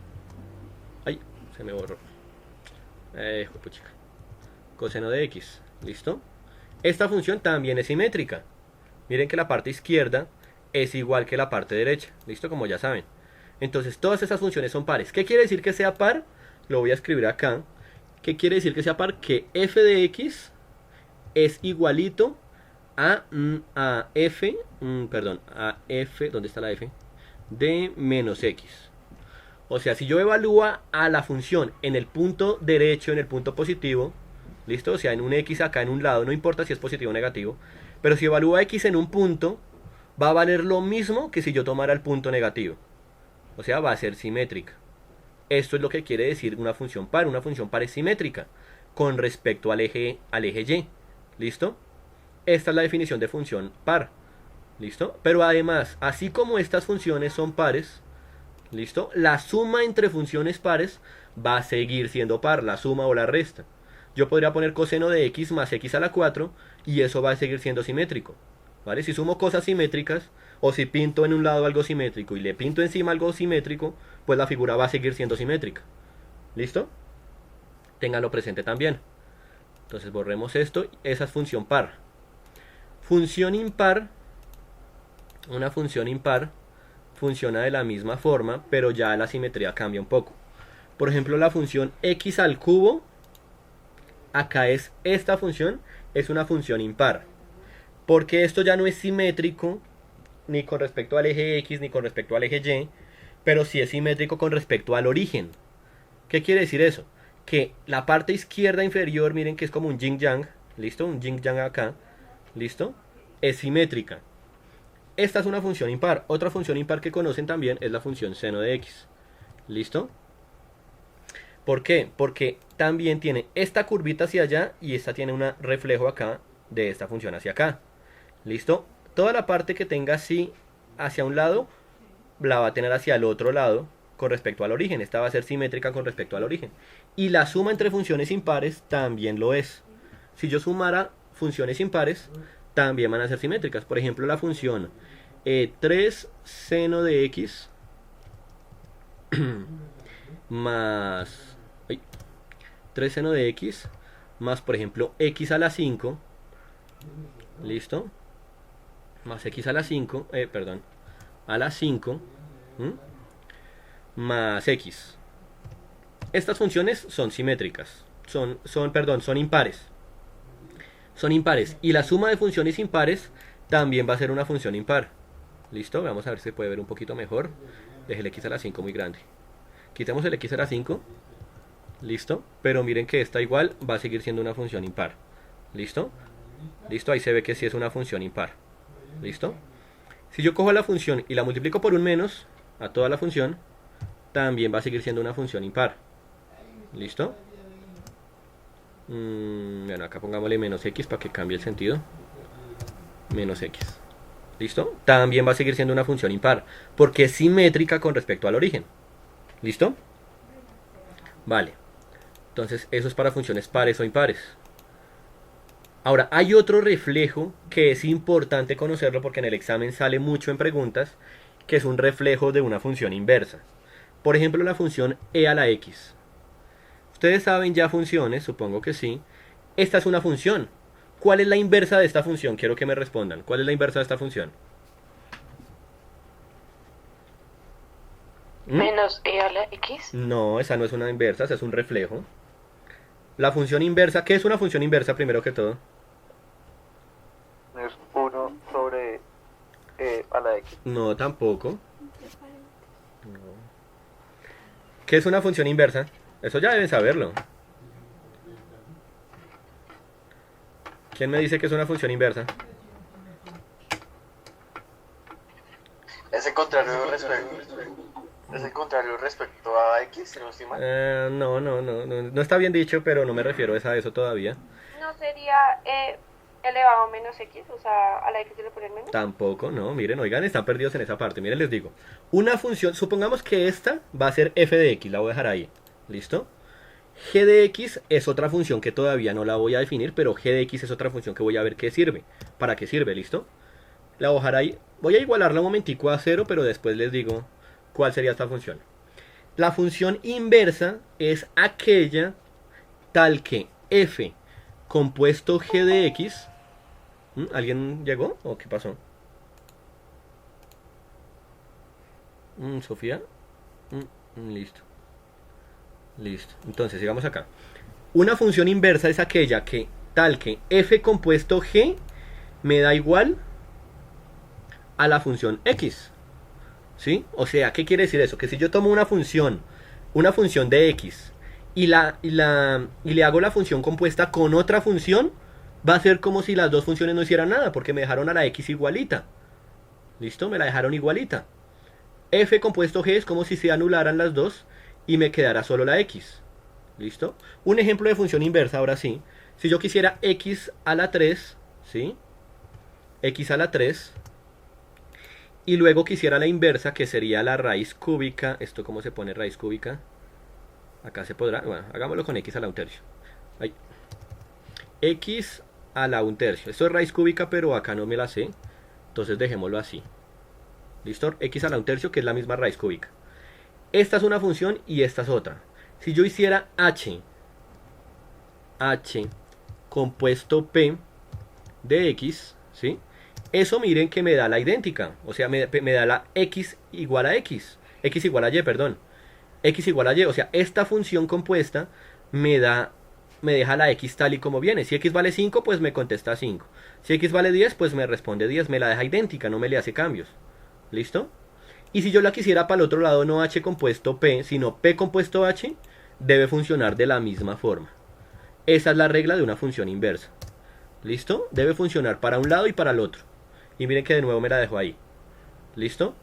Ay, se me borró. Puchica. Coseno de x. ¿Listo? Esta función también es simétrica. Miren que la parte izquierda es igual que la parte derecha. ¿Listo? Como ya saben. Entonces todas esas funciones son pares. ¿Qué quiere decir que sea par? Lo voy a escribir acá. ¿Qué quiere decir que sea par? Que f de x es igualito a f, ¿dónde está la f? De menos x. O sea, si yo evalúo a la función en el punto derecho, en el punto positivo, ¿listo? O sea, en un x acá en un lado, no importa si es positivo o negativo, pero si evalúo a x en un punto, va a valer lo mismo que si yo tomara el punto negativo. O sea, va a ser simétrica. Esto es lo que quiere decir una función par. Una función par es simétrica con respecto al eje y. ¿Listo? Esta es la definición de función par. ¿Listo? Pero además, así como estas funciones son pares, ¿listo? La suma entre funciones pares va a seguir siendo par, la suma o la resta. Yo podría poner coseno de x más x a la 4 y eso va a seguir siendo simétrico. ¿Vale? Si sumo cosas simétricas, o si pinto en un lado algo simétrico y le pinto encima algo simétrico, pues la figura va a seguir siendo simétrica. ¿Listo? Ténganlo presente también. Entonces borremos esto. Esa es función par. Función impar. Una función impar funciona de la misma forma, pero ya la simetría cambia un poco. Por ejemplo, la función x al cubo. Acá es esta función. Es una función impar. Porque esto ya no es simétrico ni con respecto al eje x ni con respecto al eje y, pero sí es simétrico con respecto al origen. ¿Qué quiere decir eso? Que la parte izquierda inferior, miren que es como un yin yang, ¿listo? Un yin yang acá, ¿listo? Es simétrica. Esta es una función impar. Otra función impar que conocen también es la función seno de x, ¿listo? ¿Por qué? Porque también tiene esta curvita hacia allá y esta tiene un reflejo acá de esta función hacia acá, ¿listo? Toda la parte que tenga así hacia un lado la va a tener hacia el otro lado con respecto al origen. Esta va a ser simétrica con respecto al origen. Y la suma entre funciones impares también lo es. Si yo sumara funciones impares, también van a ser simétricas. Por ejemplo, la función 3 seno de x más 3 seno de x más, por ejemplo, x a la 5, ¿listo? Más x a la 5, perdón, a la 5, más x. Estas funciones son simétricas, son impares. Son impares, y la suma de funciones impares también va a ser una función impar. ¿Listo? Vamos a ver si se puede ver un poquito mejor. Deje el x a la 5 muy grande. Quitemos el x a la 5. ¿Listo? Pero miren que esta igual va a seguir siendo una función impar. ¿Listo? ¿Listo? Ahí se ve que sí es una función impar. ¿Listo? Si yo cojo la función y la multiplico por un menos a toda la función, también va a seguir siendo una función impar. ¿Listo? Bueno, acá pongámosle menos x para que cambie el sentido. Menos x. ¿Listo? También va a seguir siendo una función impar, porque es simétrica con respecto al origen. ¿Listo? Vale. Entonces, eso es para funciones pares o impares. Ahora, hay otro reflejo que es importante conocerlo porque en el examen sale mucho en preguntas, que es un reflejo de una función inversa. Por ejemplo, la función e a la x. Ustedes saben ya funciones, supongo que sí. Esta es una función. ¿Cuál es la inversa de esta función? Quiero que me respondan. ¿Cuál es la inversa de esta función? Menos e a la x. No, esa no es una inversa, esa es un reflejo. La función inversa, ¿qué es una función inversa primero que todo? Es 1 sobre e a la x. No, tampoco. No. ¿Qué es una función inversa? Eso ya deben saberlo. ¿Quién me dice que es una función inversa? Es el contrario respecto a x, si no estoy mal. No está bien dicho, pero no me refiero a eso todavía. ¿No sería elevado a menos x? O sea, a la x le ponen menos. Tampoco, no, miren, oigan, están perdidos en esa parte. Miren, les digo, una función, supongamos que esta va a ser f de x, la voy a dejar ahí, ¿listo? G de x es otra función que todavía no la voy a definir, pero g de x es otra función que voy a ver qué sirve, para qué sirve, ¿listo? La voy a dejar ahí, voy a igualarla un momentico a 0, pero después les digo cuál sería esta función. La función inversa es aquella tal que f compuesto g de x. ¿Alguien llegó o qué pasó? Sofía. Listo. Listo. Entonces, sigamos acá. Una función inversa es aquella que tal que f compuesto g me da igual a la función x. ¿Sí? O sea, ¿qué quiere decir eso? Que si yo tomo una función de x y le hago la función compuesta con otra función, va a ser como si las dos funciones no hicieran nada, porque me dejaron a la x igualita. ¿Listo? Me la dejaron igualita. F compuesto g es como si se anularan las dos y me quedara solo la x. ¿Listo? Un ejemplo de función inversa, ahora sí. Si yo quisiera x a la 3, ¿sí? X a la 3. Y luego quisiera la inversa, que sería la raíz cúbica. ¿Esto cómo se pone raíz cúbica? Acá se podrá. Bueno, hagámoslo con x a la 1/3. Ahí. X a la 1/3. Esto es raíz cúbica, pero acá no me la sé. Entonces dejémoslo así. ¿Listo? X a la 1/3, que es la misma raíz cúbica. Esta es una función y esta es otra. Si yo hiciera h compuesto p de x, ¿sí? Eso miren que me da la idéntica. O sea, me da la x igual a x. X igual a y, perdón. X igual a y. O sea, esta función compuesta me deja la x tal y como viene. Si x vale 5, pues me contesta 5. Si x vale 10, pues me responde 10. Me la deja idéntica, no me le hace cambios. ¿Listo? Y si yo la quisiera para el otro lado, no h compuesto p, sino p compuesto h, debe funcionar de la misma forma. Esa es la regla de una función inversa. ¿Listo? Debe funcionar para un lado y para el otro. Y miren que de nuevo me la dejo ahí. ¿Listo?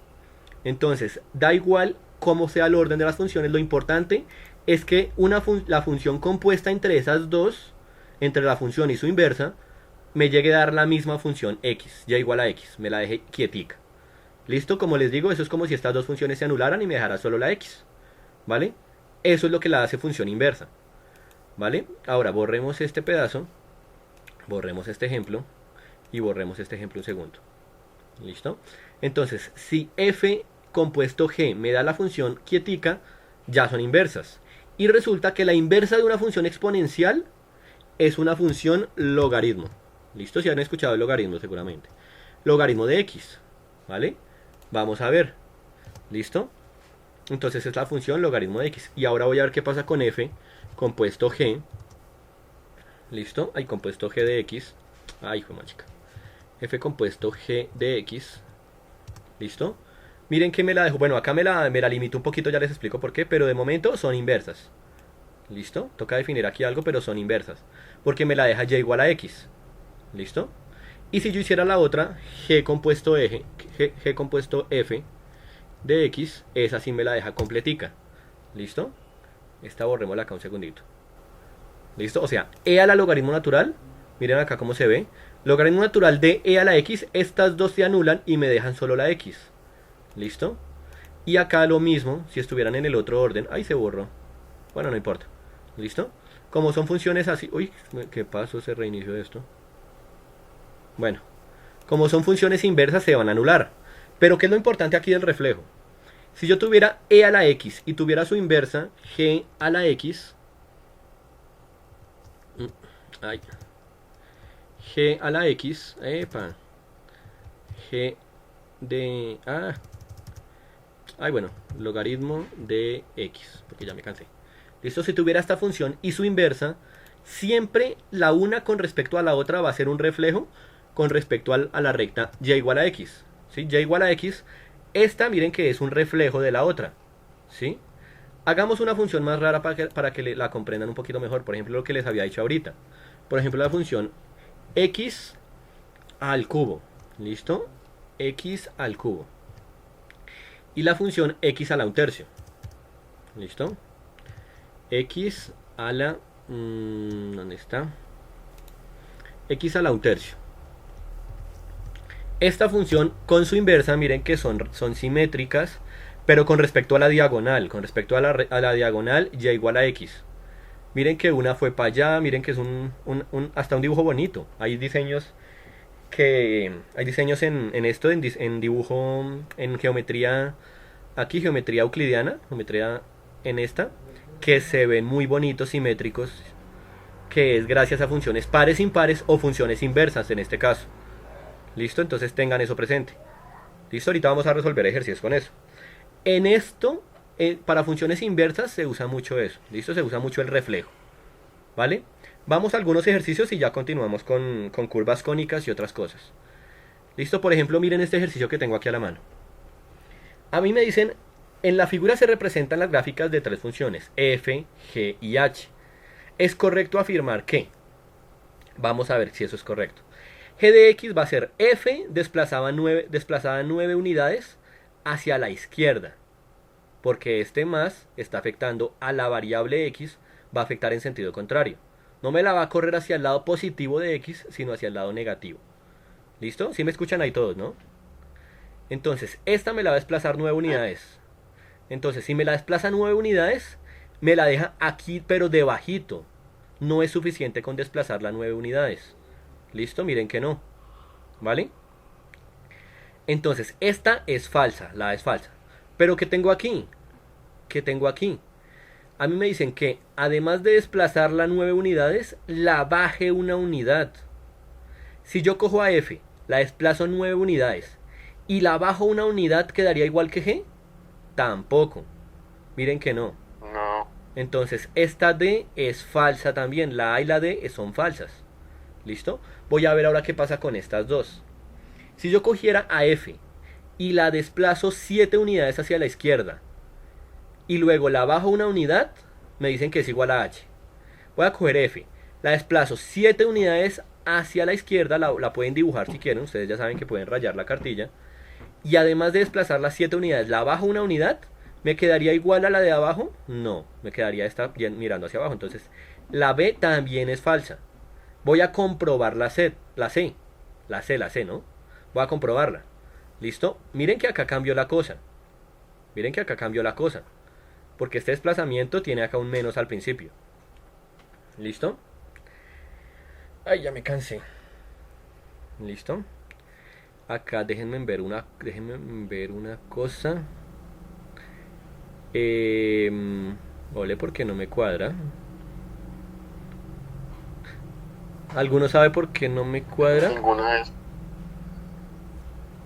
Entonces, da igual cómo sea el orden de las funciones. Lo importante es que la función compuesta entre esas dos, entre la función y su inversa, me llegue a dar la misma función x, y igual a x. Me la deje quietica. ¿Listo? Como les digo, eso es como si estas dos funciones se anularan y me dejara solo la x. ¿Vale? Eso es lo que la hace función inversa. ¿Vale? Ahora borremos este pedazo. Borremos este ejemplo. Y borremos este ejemplo un segundo. ¿Listo? Entonces, si f compuesto g me da la función quietica, ya son inversas. Y resulta que la inversa de una función exponencial es una función logaritmo. ¿Listo? Si han escuchado el logaritmo seguramente. Logaritmo de x, ¿vale? Vamos a ver. ¿Listo? Entonces es la función logaritmo de x. Y ahora voy a ver qué pasa con f compuesto g. ¿Listo? Hay compuesto g de x. Ay, fue más chica. F compuesto g de x. ¿Listo? Miren que me la dejo. Bueno, acá me la limito un poquito, ya les explico por qué. Pero de momento son inversas. ¿Listo? Toca definir aquí algo, pero son inversas. Porque me la deja y igual a x. ¿Listo? Y si yo hiciera la otra, g compuesto f de x, esa sí me la deja completica. ¿Listo? Esta borrémosla acá un segundito. ¿Listo? O sea, e a la logaritmo natural, miren acá cómo se ve. Logaritmo natural de e a la x, estas dos se anulan y me dejan solo la x. ¿Listo? Y acá lo mismo, si estuvieran en el otro orden. Ahí se borró. Bueno, no importa. ¿Listo? Como son funciones así... Uy, ¿qué pasó? Se reinició esto. Bueno, como son funciones inversas se van a anular. Pero ¿qué es lo importante aquí del reflejo? Si yo tuviera e a la x y tuviera su inversa, g a la x... Ay. G a la x... Epa. G de... Ay, bueno, logaritmo de x, porque ya me cansé. ¿Listo? Si tuviera esta función y su inversa, siempre la una con respecto a la otra va a ser un reflejo con respecto a la recta y igual a x. ¿Sí? Y igual a x, esta miren que es un reflejo de la otra. ¿Sí? Hagamos una función más rara para que la comprendan un poquito mejor. Por ejemplo, lo que les había dicho ahorita. Por ejemplo, la función x al cubo. ¿Listo? X al cubo. Y la función x a la un tercio. ¿Listo? X a la... ¿dónde está? X a la un tercio. Esta función con su inversa, miren que son simétricas, pero con respecto a la diagonal. Con respecto a la diagonal, y igual a x. Miren que una fue para allá, miren que es hasta un dibujo bonito. Hay diseños en esto, en dibujo, en geometría, aquí geometría euclidiana, geometría en esta, que se ven muy bonitos, simétricos, que es gracias a funciones pares, impares o funciones inversas en este caso. ¿Listo? Entonces tengan eso presente. ¿Listo? Ahorita vamos a resolver ejercicios con eso. En esto, para funciones inversas se usa mucho eso. ¿Listo? Se usa mucho el reflejo. ¿Vale? Vamos a algunos ejercicios y ya continuamos con curvas cónicas y otras cosas. ¿Listo? Por ejemplo, miren este ejercicio que tengo aquí a la mano. A mí me dicen, en la figura se representan las gráficas de tres funciones, f, g y h. ¿Es correcto afirmar que? Vamos a ver si eso es correcto. G de x va a ser f desplazada 9 unidades hacia la izquierda. Porque este más está afectando a la variable x, va a afectar en sentido contrario. No me la va a correr hacia el lado positivo de x, sino hacia el lado negativo. ¿Listo? ¿Sí me escuchan ahí todos, no? Entonces, esta me la va a desplazar 9 unidades. Entonces, si me la desplaza 9 unidades, me la deja aquí, pero debajito. No es suficiente con desplazarla 9 unidades. ¿Listo? Miren que no. ¿Vale? Entonces, esta es falsa, la A es falsa. Pero ¿qué tengo aquí? ¿Qué tengo aquí? A mí me dicen que, además de desplazarla 9 unidades, la baje una unidad. Si yo cojo a F, la desplazo 9 unidades, y la bajo una unidad, ¿quedaría igual que G? Tampoco. Miren que no. No. Entonces, esta D es falsa también. La A y la D son falsas. ¿Listo? Voy a ver ahora qué pasa con estas dos. Si yo cogiera a F y la desplazo 7 unidades hacia la izquierda y luego la bajo una unidad, me dicen que es igual a H. Voy a coger F, la desplazo 7 unidades hacia la izquierda, la pueden dibujar si quieren, ustedes ya saben que pueden rayar la cartilla, y además de desplazar las 7 unidades, la bajo una unidad, ¿me quedaría igual a la de abajo? No, me quedaría esta mirando hacia abajo. Entonces, la B también es falsa. Voy a comprobar la C, ¿no? Voy a comprobarla. ¿Listo? Miren que acá cambió la cosa. Porque este desplazamiento tiene acá un menos al principio. ¿Listo? Ay, ya me cansé. ¿Listo? Acá déjenme ver una cosa. Ole, porque no me cuadra. ¿Alguno sabe por qué no me cuadra? Ninguna es.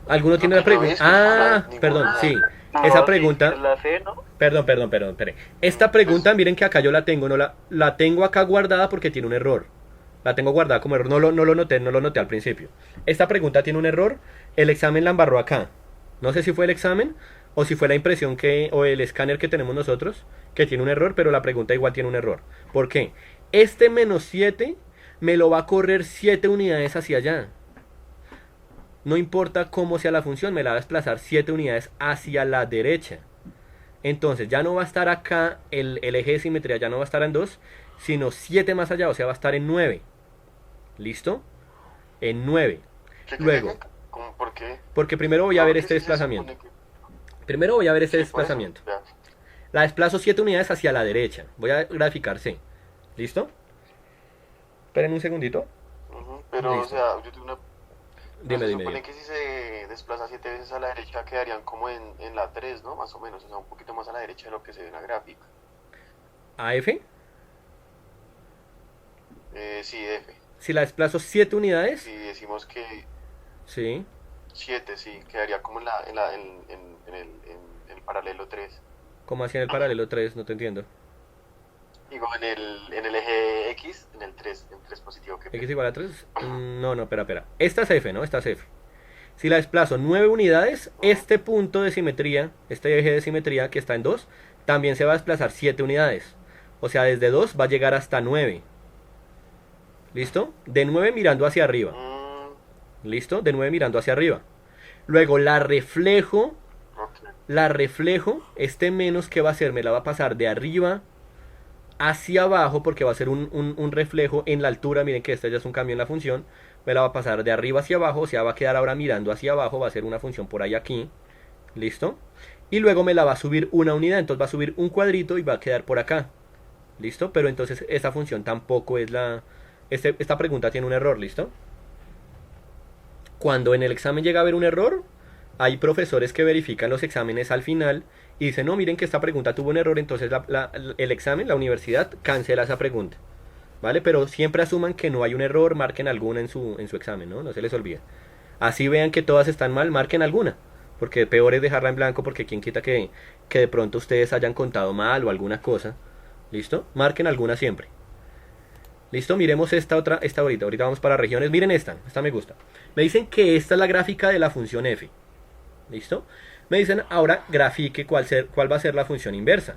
¿Alguno tiene la Lo que yo vi pregunta? es que Ah, ninguna- perdón, sí. No, Esa sí, pregunta, la C, ¿no? perdón, espere. Esta pregunta, miren que acá yo la tengo, no la tengo acá guardada porque tiene un error. La tengo guardada como error, no lo noté al principio. Esta pregunta tiene un error, el examen la embarró acá. No sé si fue el examen o si fue la impresión o el escáner que tenemos nosotros, que tiene un error, pero la pregunta igual tiene un error. ¿Por qué? Este -7 me lo va a correr 7 unidades hacia allá. No importa cómo sea la función, me la va a desplazar 7 unidades hacia la derecha. Entonces ya no va a estar acá, el eje de simetría ya no va a estar en 2, sino 7 más allá, o sea, va a estar en 9. ¿Listo? En 9. Luego, ¿Por qué? porque primero voy a ver Porque este sí se desplazamiento. supone que- Primero voy a ver este Sí, por eso, desplazamiento. vea. La desplazo 7 unidades hacia la derecha. Voy a graficar C. ¿Listo? Esperen un segundito. Ujú, pero, o Listo. sea, yo tengo una... Dime, se dime, supone dime. que si se desplaza 7 veces a la derecha quedarían como en la 3, ¿no? Más o menos, o sea, un poquito más a la derecha de lo que se ve en la gráfica. AF. Sí, F. Si la desplazo 7 unidades. Si decimos que Sí. 7, sí, quedaría como en el paralelo 3. Como hacía en el paralelo 3, no te entiendo. Digo, en el eje X, en el 3 positivo que X igual a 3. No, espera. Esta es F, ¿no? Esta es F. Si la desplazo 9 unidades, este punto de simetría, este eje de simetría que está en 2, también se va a desplazar 7 unidades. O sea, desde 2 va a llegar hasta 9. ¿Listo? De 9 mirando hacia arriba. ¿Listo? De 9 mirando hacia arriba. Luego la reflejo, este menos que va a hacer, me la va a pasar de arriba hacia abajo, porque va a ser un reflejo en la altura. Miren que este ya es un cambio en la función. Me la va a pasar de arriba hacia abajo, o sea, va a quedar ahora mirando hacia abajo, va a ser una función por ahí aquí. ¿Listo? Y luego me la va a subir una unidad, entonces va a subir un cuadrito y va a quedar por acá. ¿Listo? Pero entonces esa función tampoco es la... esta pregunta tiene un error, ¿listo? Cuando en el examen llega a haber un error, hay profesores que verifican los exámenes al final y dicen, no, miren que esta pregunta tuvo un error, entonces el examen, la universidad, cancela esa pregunta. ¿Vale? Pero siempre asuman que no hay un error, marquen alguna en su examen, ¿no? No se les olvide. Así vean que todas están mal, marquen alguna. Porque peor es dejarla en blanco, porque quien quita que de pronto ustedes hayan contado mal o alguna cosa. ¿Listo? Marquen alguna siempre. ¿Listo? Miremos esta ahorita. Ahorita vamos para regiones. Miren esta me gusta. Me dicen que esta es la gráfica de la función f. ¿Listo? Me dicen ahora grafique cuál va a ser la función inversa.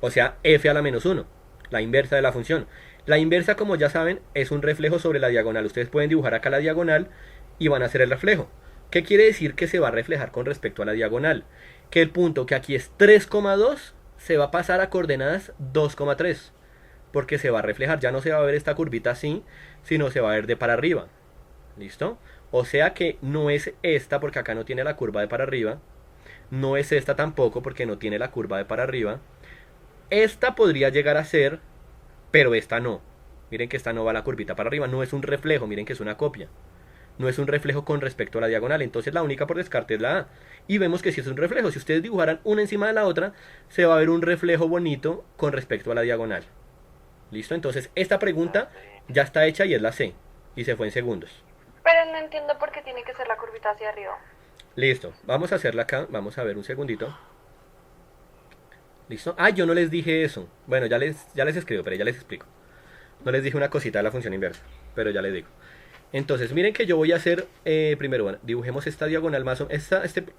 O sea, f a la menos 1. La inversa de la función. La inversa, como ya saben, es un reflejo sobre la diagonal. Ustedes pueden dibujar acá la diagonal y van a hacer el reflejo. ¿Qué quiere decir que se va a reflejar con respecto a la diagonal? Que el punto que aquí es 3,2 se va a pasar a coordenadas 2,3. Porque se va a reflejar, ya no se va a ver esta curvita así, sino se va a ver de para arriba. ¿Listo? O sea que no es esta porque acá no tiene la curva de para arriba. No es esta tampoco porque no tiene la curva de para arriba. Esta podría llegar a ser, pero esta no. Miren que esta no va la curvita para arriba. No es un reflejo, miren que es una copia. No es un reflejo con respecto a la diagonal. Entonces la única por descarte es la A. Y vemos que si es un reflejo, si ustedes dibujaran una encima de la otra, se va a ver un reflejo bonito con respecto a la diagonal. ¿Listo? Entonces esta pregunta ya está hecha y es la C. Y se fue en segundos. Pero no entiendo por qué tiene que ser la curvita hacia arriba. Listo, vamos a hacerla acá. Vamos a ver un segundito. ¿Listo? Ah, yo no les dije eso. Bueno, ya les escribo, pero ya les explico. No les dije una cosita de la función inversa, pero ya les digo. Entonces, miren que yo voy a hacer, primero, bueno, dibujemos esta diagonal más o menos.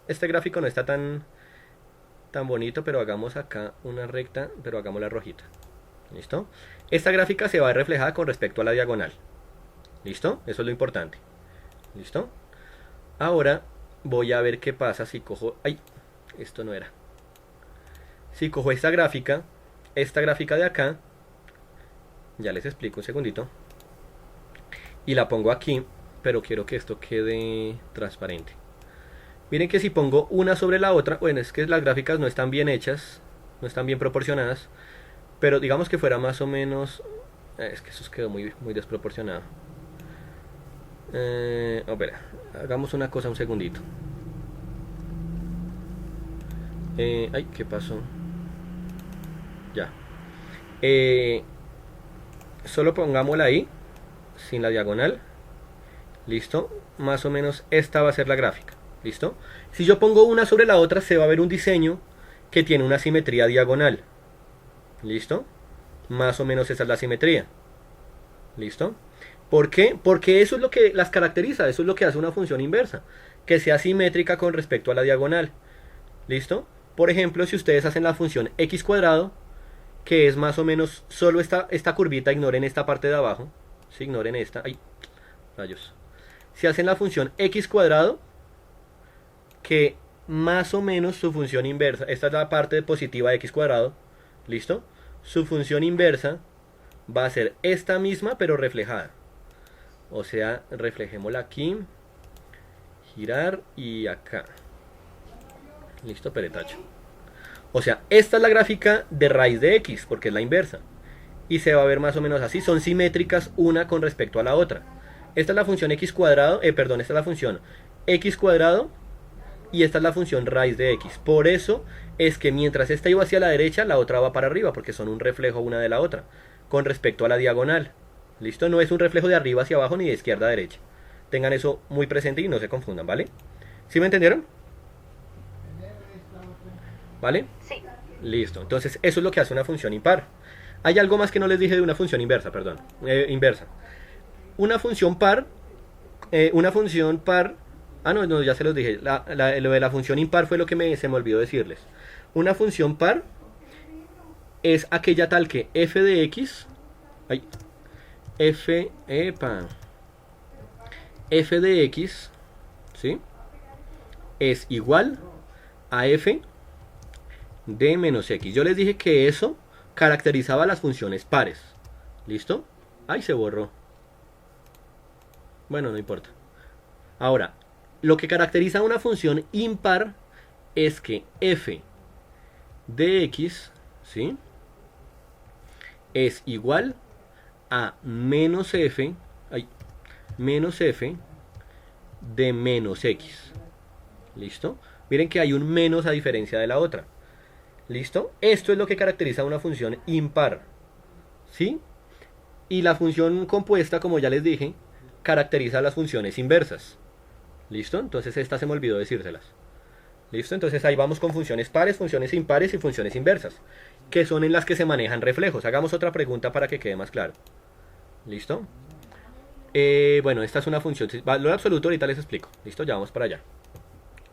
Este gráfico no está tan bonito, pero hagamos acá una recta, pero hagámosla rojita. ¿Listo? Esta gráfica se va a ver reflejada con respecto a la diagonal. ¿Listo? Eso es lo importante. ¿Listo? Ahora voy a ver qué pasa si cojo... ¡Ay! Esto no era. Si cojo esta gráfica de acá, ya les explico un segundito, y la pongo aquí, pero quiero que esto quede transparente. Miren que si pongo una sobre la otra, bueno, es que las gráficas no están bien hechas, no están bien proporcionadas, pero digamos que fuera más o menos... es que eso quedó muy desproporcionado. Espera, hagamos una cosa un segundito. Ay, ¿qué pasó? Ya. Solo pongámosla ahí, sin la diagonal. Listo, más o menos esta va a ser la gráfica. Listo. Si yo pongo una sobre la otra, se va a ver un diseño que tiene una simetría diagonal. Listo, más o menos esa es la simetría. Listo. ¿Por qué? Porque eso es lo que las caracteriza, eso es lo que hace una función inversa, que sea simétrica con respecto a la diagonal. ¿Listo? Por ejemplo, si ustedes hacen la función x cuadrado, que es más o menos solo esta curvita, ignoren esta parte de abajo, ¿sí? Ignoren esta, ay, rayos. Si hacen la función x cuadrado, que más o menos su función inversa, esta es la parte positiva de x cuadrado, ¿listo? Su función inversa va a ser esta misma pero reflejada. O sea, reflejémosla aquí, girar y acá. Listo, peretacho. O sea, esta es la gráfica de raíz de x, porque es la inversa. Y se va a ver más o menos así, son simétricas una con respecto a la otra. Esta es la función x cuadrado, esta es la función x cuadrado y esta es la función raíz de x. Por eso es que mientras esta iba hacia la derecha, la otra va para arriba, porque son un reflejo una de la otra, con respecto a la diagonal. ¿Listo? No es un reflejo de arriba hacia abajo ni de izquierda a derecha. Tengan eso muy presente y no se confundan, ¿vale? ¿Sí me entendieron? ¿Vale? Sí. Listo. Entonces, eso es lo que hace una función impar. Hay algo más que no les dije de una función inversa, perdón. Inversa. Una función par. No, ya se los dije. Lo de la función impar fue lo que se me olvidó decirles. Una función par es aquella tal que f de x. F de x, ¿sí? Es igual a f de menos x. Yo les dije que eso caracterizaba las funciones pares. ¿Listo? Ay, se borró. Bueno, no importa. Ahora, lo que caracteriza una función impar es que f de x, ¿sí? Es igual a menos f de menos x. ¿Listo? Miren que hay un menos a diferencia de la otra. ¿Listo? Esto es lo que caracteriza una función impar. ¿Sí? Y la función compuesta, como ya les dije, caracteriza las funciones inversas. ¿Listo? Entonces esta se me olvidó decírselas. ¿Listo? Entonces ahí vamos con funciones pares, funciones impares y funciones inversas, que son en las que se manejan reflejos. Hagamos otra pregunta para que quede más claro. ¿Listo? Bueno, esta es una función, valor absoluto, ahorita les explico. ¿Listo? Ya vamos para allá.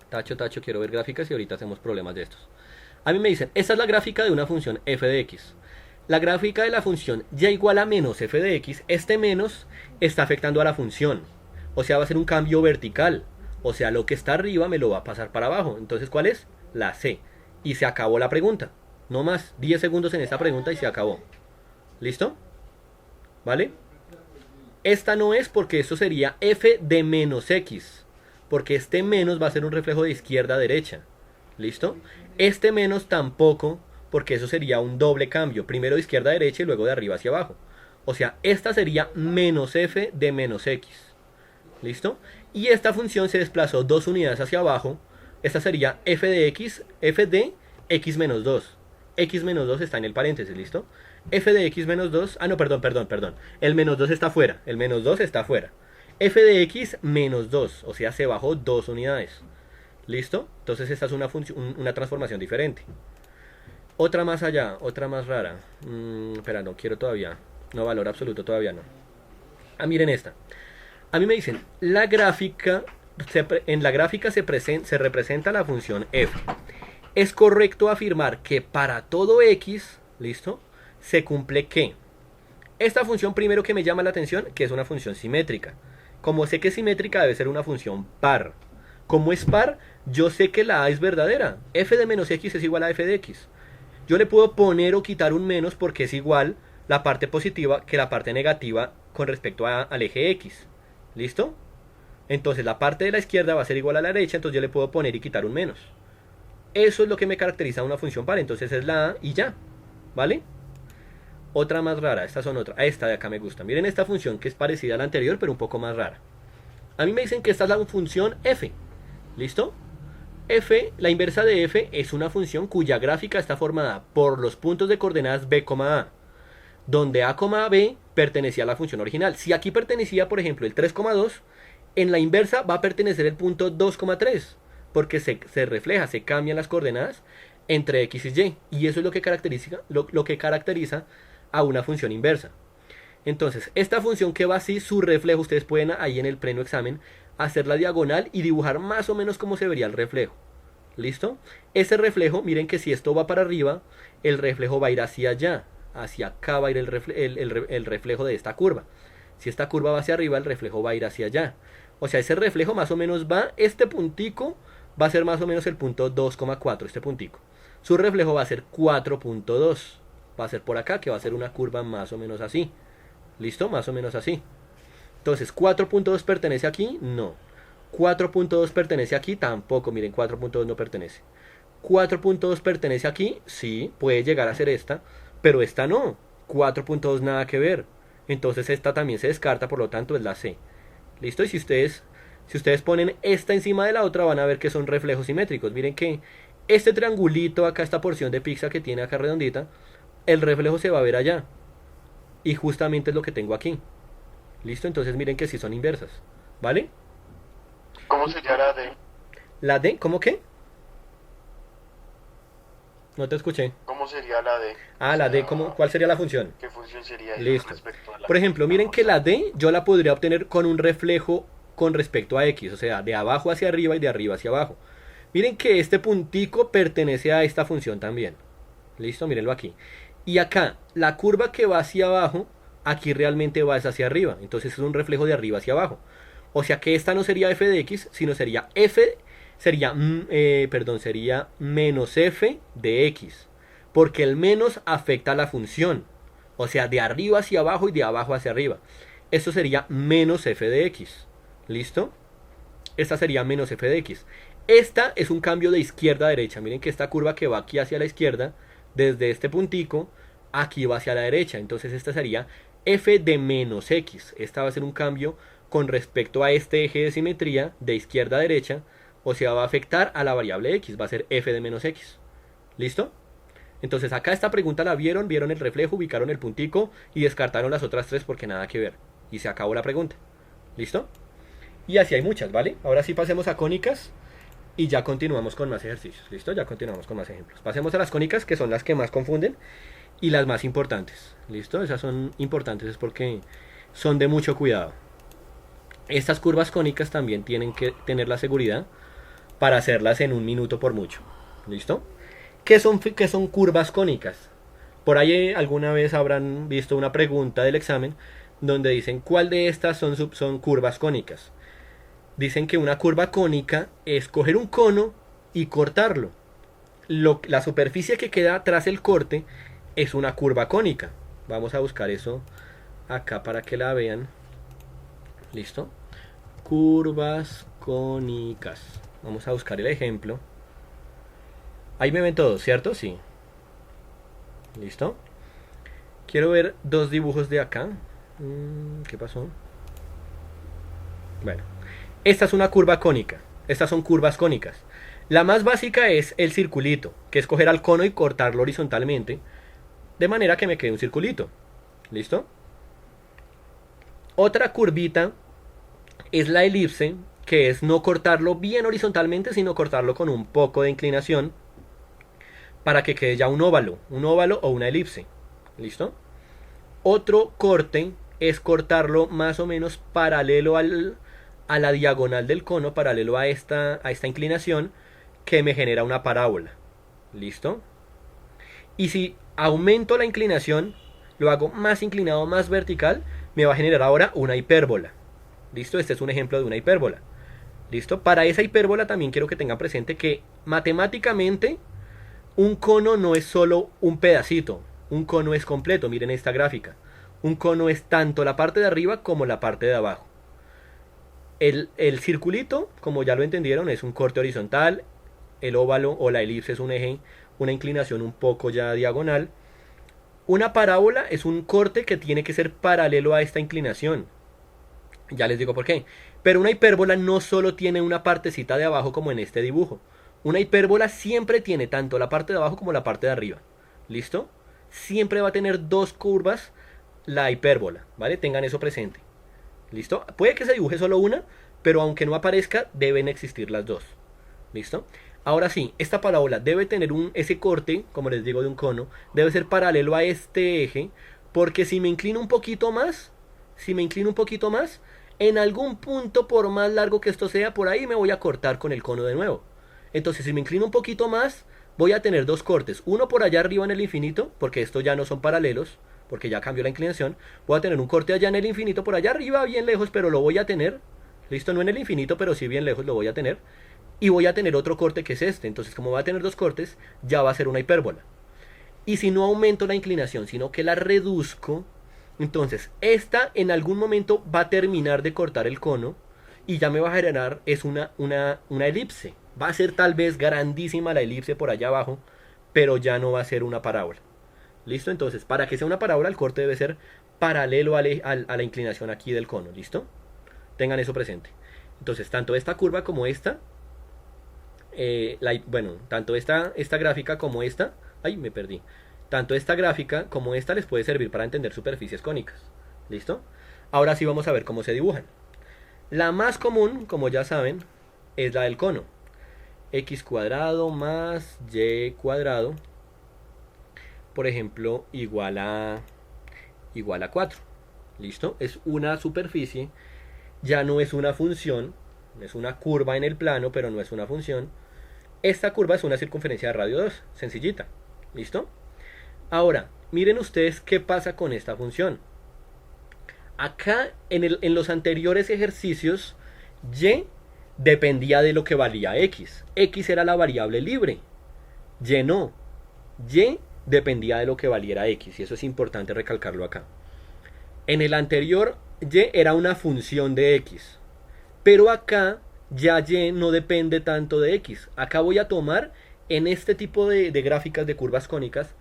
Tacho, quiero ver gráficas y ahorita hacemos problemas de estos. A mí me dicen, esta es la gráfica de una función f de x. La gráfica de la función y igual a menos f de x, este menos está afectando a la función. O sea, va a ser un cambio vertical. O sea, lo que está arriba me lo va a pasar para abajo. Entonces, ¿cuál es? La c. Y se acabó la pregunta. No más, 10 segundos en esta pregunta y se acabó. ¿Listo? ¿Vale? Esta no es porque esto sería f de menos x. Porque este menos va a ser un reflejo de izquierda a derecha. ¿Listo? Este menos tampoco, porque eso sería un doble cambio. Primero de izquierda a derecha y luego de arriba hacia abajo. O sea, esta sería menos f de menos x. ¿Listo? Y esta función se desplazó 2 unidades hacia abajo. Esta sería f de x menos 2. X menos 2 está en el paréntesis, ¿listo? F de x menos 2, no, perdón. El menos 2 está fuera, el menos 2 está fuera. F de x menos 2, o sea, se bajó 2 unidades. ¿Listo? Entonces esta es una transformación diferente. Otra más allá, otra más rara. Espera, no quiero todavía. No, valor absoluto todavía no. Miren esta. A mí me dicen, en la gráfica se representa la función f. Es correcto afirmar que para todo x, ¿listo? Se cumple que esta función primero que me llama la atención, que es una función simétrica. Como sé que es simétrica, debe ser una función par. Como es par, yo sé que la a es verdadera. F de menos x es igual a f de x. Yo le puedo poner o quitar un menos porque es igual la parte positiva que la parte negativa con respecto al eje x. ¿Listo? Entonces la parte de la izquierda va a ser igual a la derecha, entonces yo le puedo poner y quitar un menos. Eso es lo que me caracteriza una función par, entonces es la a y ya. ¿Vale? Otra más rara, estas son otras. Esta de acá me gusta. Miren esta función que es parecida a la anterior, pero un poco más rara. A mí me dicen que esta es la función f. ¿Listo? F, la inversa de f, es una función cuya gráfica está formada por los puntos de coordenadas b, a. donde A, B pertenecía a la función original. Si aquí pertenecía, por ejemplo, el 3,2, en la inversa va a pertenecer el punto 2,3, porque se refleja, se cambian las coordenadas entre X y Y, y eso es lo que caracteriza a una función inversa. Entonces, esta función que va así, su reflejo, ustedes pueden ahí en el pleno examen hacer la diagonal y dibujar más o menos cómo se vería el reflejo. ¿Listo? Ese reflejo, miren que si esto va para arriba, el reflejo va a ir hacia allá. Hacia acá va a ir el reflejo de esta curva. Si esta curva va hacia arriba, el reflejo va a ir hacia allá. O sea, ese reflejo más o menos va, este puntico va a ser más o menos el punto 2,4, este puntico. Su reflejo va a ser 4,2. Va a ser por acá, que va a ser una curva más o menos así. ¿Listo? Más o menos así. Entonces, 4,2 pertenece aquí, no. 4,2 pertenece aquí, tampoco. Miren, 4,2 no pertenece. 4,2 pertenece aquí, sí, puede llegar a ser esta, pero esta no. 4,2 nada que ver. Entonces esta también se descarta, por lo tanto es la C. ¿Listo? Y si ustedes ponen esta encima de la otra, van a ver que son reflejos simétricos. Miren que este triangulito acá, esta porción de pizza que tiene acá redondita, el reflejo se va a ver allá. Y justamente es lo que tengo aquí. ¿Listo? Entonces miren que sí son inversas. ¿Vale? ¿Cómo sería la D? ¿La D? ¿Cómo qué? No te escuché. ¿Cómo sería la D? Ah, la D, ¿cuál sería la función? ¿Qué función sería ahí Listo. respecto a la Por ejemplo, miren que la D yo la podría obtener con un reflejo con respecto a X. O sea, de abajo hacia arriba y de arriba hacia abajo. Miren que este puntico pertenece a esta función también. ¿Listo? Mírenlo aquí. Y acá, la curva que va hacia abajo, aquí realmente va hacia arriba. Entonces es un reflejo de arriba hacia abajo. O sea que esta no sería f de x, sino sería sería menos f de x. Porque el menos afecta a la función. O sea, de arriba hacia abajo y de abajo hacia arriba. Esto sería menos f de x. ¿Listo? Esta sería menos f de x. Esta es un cambio de izquierda a derecha. Miren que esta curva que va aquí hacia la izquierda, desde este puntico, aquí va hacia la derecha. Entonces esta sería f de menos x. Esta va a ser un cambio con respecto a este eje de simetría de izquierda a derecha. O sea, va a afectar a la variable x. Va a ser f de menos x. ¿Listo? Entonces acá esta pregunta la vieron el reflejo, ubicaron el puntico y descartaron las otras tres porque nada que ver. Y se acabó la pregunta. ¿Listo? Y así hay muchas, ¿vale? Ahora sí pasemos a cónicas. Y ya continuamos con más ejercicios. ¿Listo? Ya continuamos con más ejemplos. Pasemos a las cónicas, que son las que más confunden y las más importantes. ¿Listo? Esas son importantes es porque son de mucho cuidado. Estas curvas cónicas también tienen que tener la seguridad para hacerlas en 1 minuto por mucho. ¿Listo? ¿Qué son curvas cónicas? Por ahí alguna vez habrán visto una pregunta del examen donde dicen ¿cuál de estas son curvas cónicas? Dicen que una curva cónica es coger un cono y cortarlo. La superficie que queda tras el corte es una curva cónica. Vamos a buscar eso acá para que la vean. ¿Listo? Curvas cónicas. Vamos a buscar el ejemplo. Ahí me ven todos, ¿cierto? Sí. ¿Listo? Quiero ver dos dibujos de acá. ¿Qué pasó? Bueno. Esta es una curva cónica. Estas son curvas cónicas. La más básica es el circulito, que es coger al cono y cortarlo horizontalmente, de manera que me quede un circulito. ¿Listo? Otra curvita es la elipse, que es no cortarlo bien horizontalmente, sino cortarlo con un poco de inclinación, para que quede ya un óvalo o una elipse. ¿Listo? Otro corte es cortarlo más o menos paralelo a la diagonal del cono, paralelo a esta inclinación, que me genera una parábola. ¿Listo? Y si aumento la inclinación, lo hago más inclinado, más vertical, me va a generar ahora una hipérbola. ¿Listo? Este es un ejemplo de una hipérbola. ¿Listo? Para esa hipérbola también quiero que tengan presente que matemáticamente un cono no es solo un pedacito, un cono es completo. Miren esta gráfica. Un cono es tanto la parte de arriba como la parte de abajo. El circulito, como ya lo entendieron, es un corte horizontal. El óvalo o la elipse es un eje, una inclinación un poco ya diagonal. Una parábola es un corte que tiene que ser paralelo a esta inclinación. Ya les digo por qué. Pero una hipérbola no solo tiene una partecita de abajo como en este dibujo. Una hipérbola siempre tiene tanto la parte de abajo como la parte de arriba. ¿Listo? Siempre va a tener dos curvas la hipérbola, ¿vale? Tengan eso presente. ¿Listo? Puede que se dibuje solo una, pero aunque no aparezca, deben existir las dos. ¿Listo? Ahora sí, esta parábola debe tener ese corte, como les digo, de un cono, debe ser paralelo a este eje, porque si me inclino un poquito más, en algún punto, por más largo que esto sea, por ahí me voy a cortar con el cono de nuevo. Entonces, si me inclino un poquito más, voy a tener dos cortes. Uno por allá arriba en el infinito, porque estos ya no son paralelos, porque ya cambió la inclinación. Voy a tener un corte allá en el infinito, por allá arriba, bien lejos, pero lo voy a tener. Listo, no en el infinito, pero sí bien lejos lo voy a tener. Y voy a tener otro corte que es este. Entonces, como va a tener dos cortes, ya va a ser una hipérbola. Y si no aumento la inclinación, sino que la reduzco, entonces esta en algún momento va a terminar de cortar el cono y ya me va a generar una elipse. Va a ser tal vez grandísima la elipse por allá abajo, pero ya no va a ser una parábola. ¿Listo? Entonces, para que sea una parábola, el corte debe ser paralelo a la inclinación aquí del cono. ¿Listo? Tengan eso presente. Entonces, tanto esta curva como esta, tanto esta gráfica como esta, me perdí. Tanto esta gráfica como esta les puede servir para entender superficies cónicas. ¿Listo? Ahora sí vamos a ver cómo se dibujan. La más común, como ya saben, es la del cono. X cuadrado más Y cuadrado, por ejemplo, igual a 4. ¿Listo? Es una superficie, ya no es una función, es una curva en el plano, pero no es una función. Esta curva es una circunferencia de radio 2, sencillita. ¿Listo? Ahora, miren ustedes qué pasa con esta función. Acá, en los anteriores ejercicios, Y dependía de lo que valía X. X era la variable libre. Y no. Y dependía de lo que valiera X. Y eso es importante recalcarlo acá. En el anterior, Y era una función de X. Pero acá, ya Y no depende tanto de X. Acá voy a tomar, en este tipo de gráficas de curvas cónicas,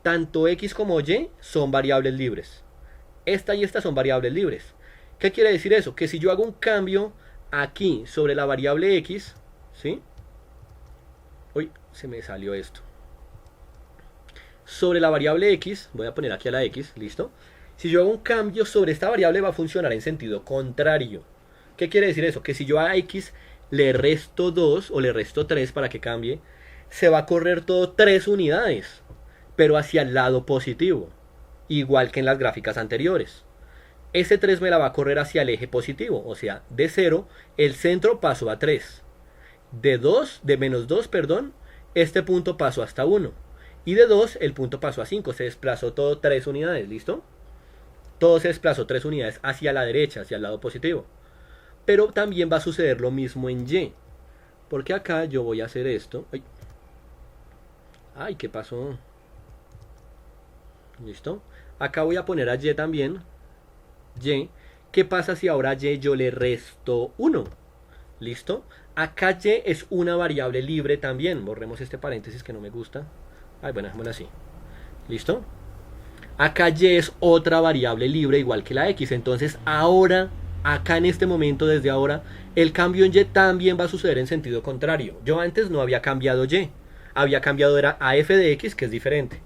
tanto X como Y son variables libres. Esta y esta son variables libres. ¿Qué quiere decir eso? Que si yo hago un cambio aquí sobre la variable X, ¿sí? Uy, se me salió esto. Sobre la variable X, voy a poner aquí a la X, ¿listo? Si yo hago un cambio sobre esta variable va a funcionar en sentido contrario. ¿Qué quiere decir eso? Que si yo a X le resto 2 o le resto 3 para que cambie, se va a correr todo 3 unidades, pero hacia el lado positivo, igual que en las gráficas anteriores. Ese 3 me la va a correr hacia el eje positivo, o sea, de 0, el centro pasó a 3. De menos 2, este punto pasó hasta 1. Y de 2, el punto pasó a 5, se desplazó todo 3 unidades, ¿listo? Todo se desplazó 3 unidades hacia la derecha, hacia el lado positivo. Pero también va a suceder lo mismo en Y. Porque acá yo voy a hacer esto. Ay, ¿qué pasó? ¿Listo? Acá voy a poner a Y también. Y. ¿Qué pasa si ahora a Y yo le resto 1? ¿Listo? Acá Y es una variable libre también. Borremos este paréntesis que no me gusta. Bueno, dejémoslo así. ¿Listo? Acá Y es otra variable libre igual que la X. Entonces ahora, acá en este momento, desde ahora, el cambio en Y también va a suceder en sentido contrario. Yo antes no había cambiado Y. Había cambiado era a f de X, que es diferente.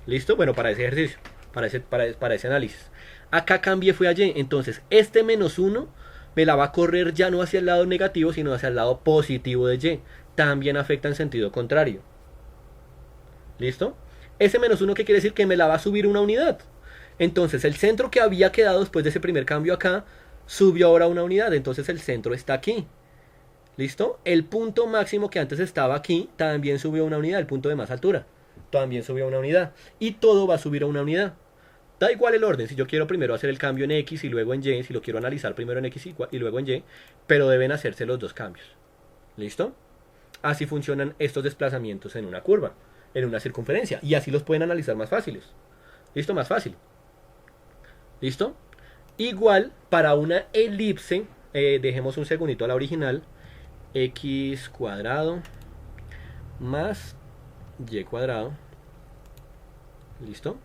¿Listo? Bueno, para ese ejercicio, para ese análisis. Acá cambié fue a Y. Entonces, este menos 1 me la va a correr ya no hacia el lado negativo, sino hacia el lado positivo de Y. También afecta en sentido contrario. ¿Listo? Ese menos 1, ¿qué quiere decir? Que me la va a subir una unidad. Entonces, el centro que había quedado después de ese primer cambio acá, subió ahora una unidad. Entonces, el centro está aquí. ¿Listo? El punto máximo que antes estaba aquí, también subió una unidad. El punto de más altura también subió una unidad. Y todo va a subir a una unidad. Da igual el orden, si yo quiero primero hacer el cambio en X y luego en Y, si lo quiero analizar primero en X y luego en Y, pero deben hacerse los dos cambios. ¿Listo? Así funcionan estos desplazamientos en una curva, en una circunferencia, y así los pueden analizar más fáciles. ¿Listo? Más fácil. ¿Listo? Igual para una elipse, dejemos un segundito a la original, X cuadrado más Y cuadrado, ¿listo?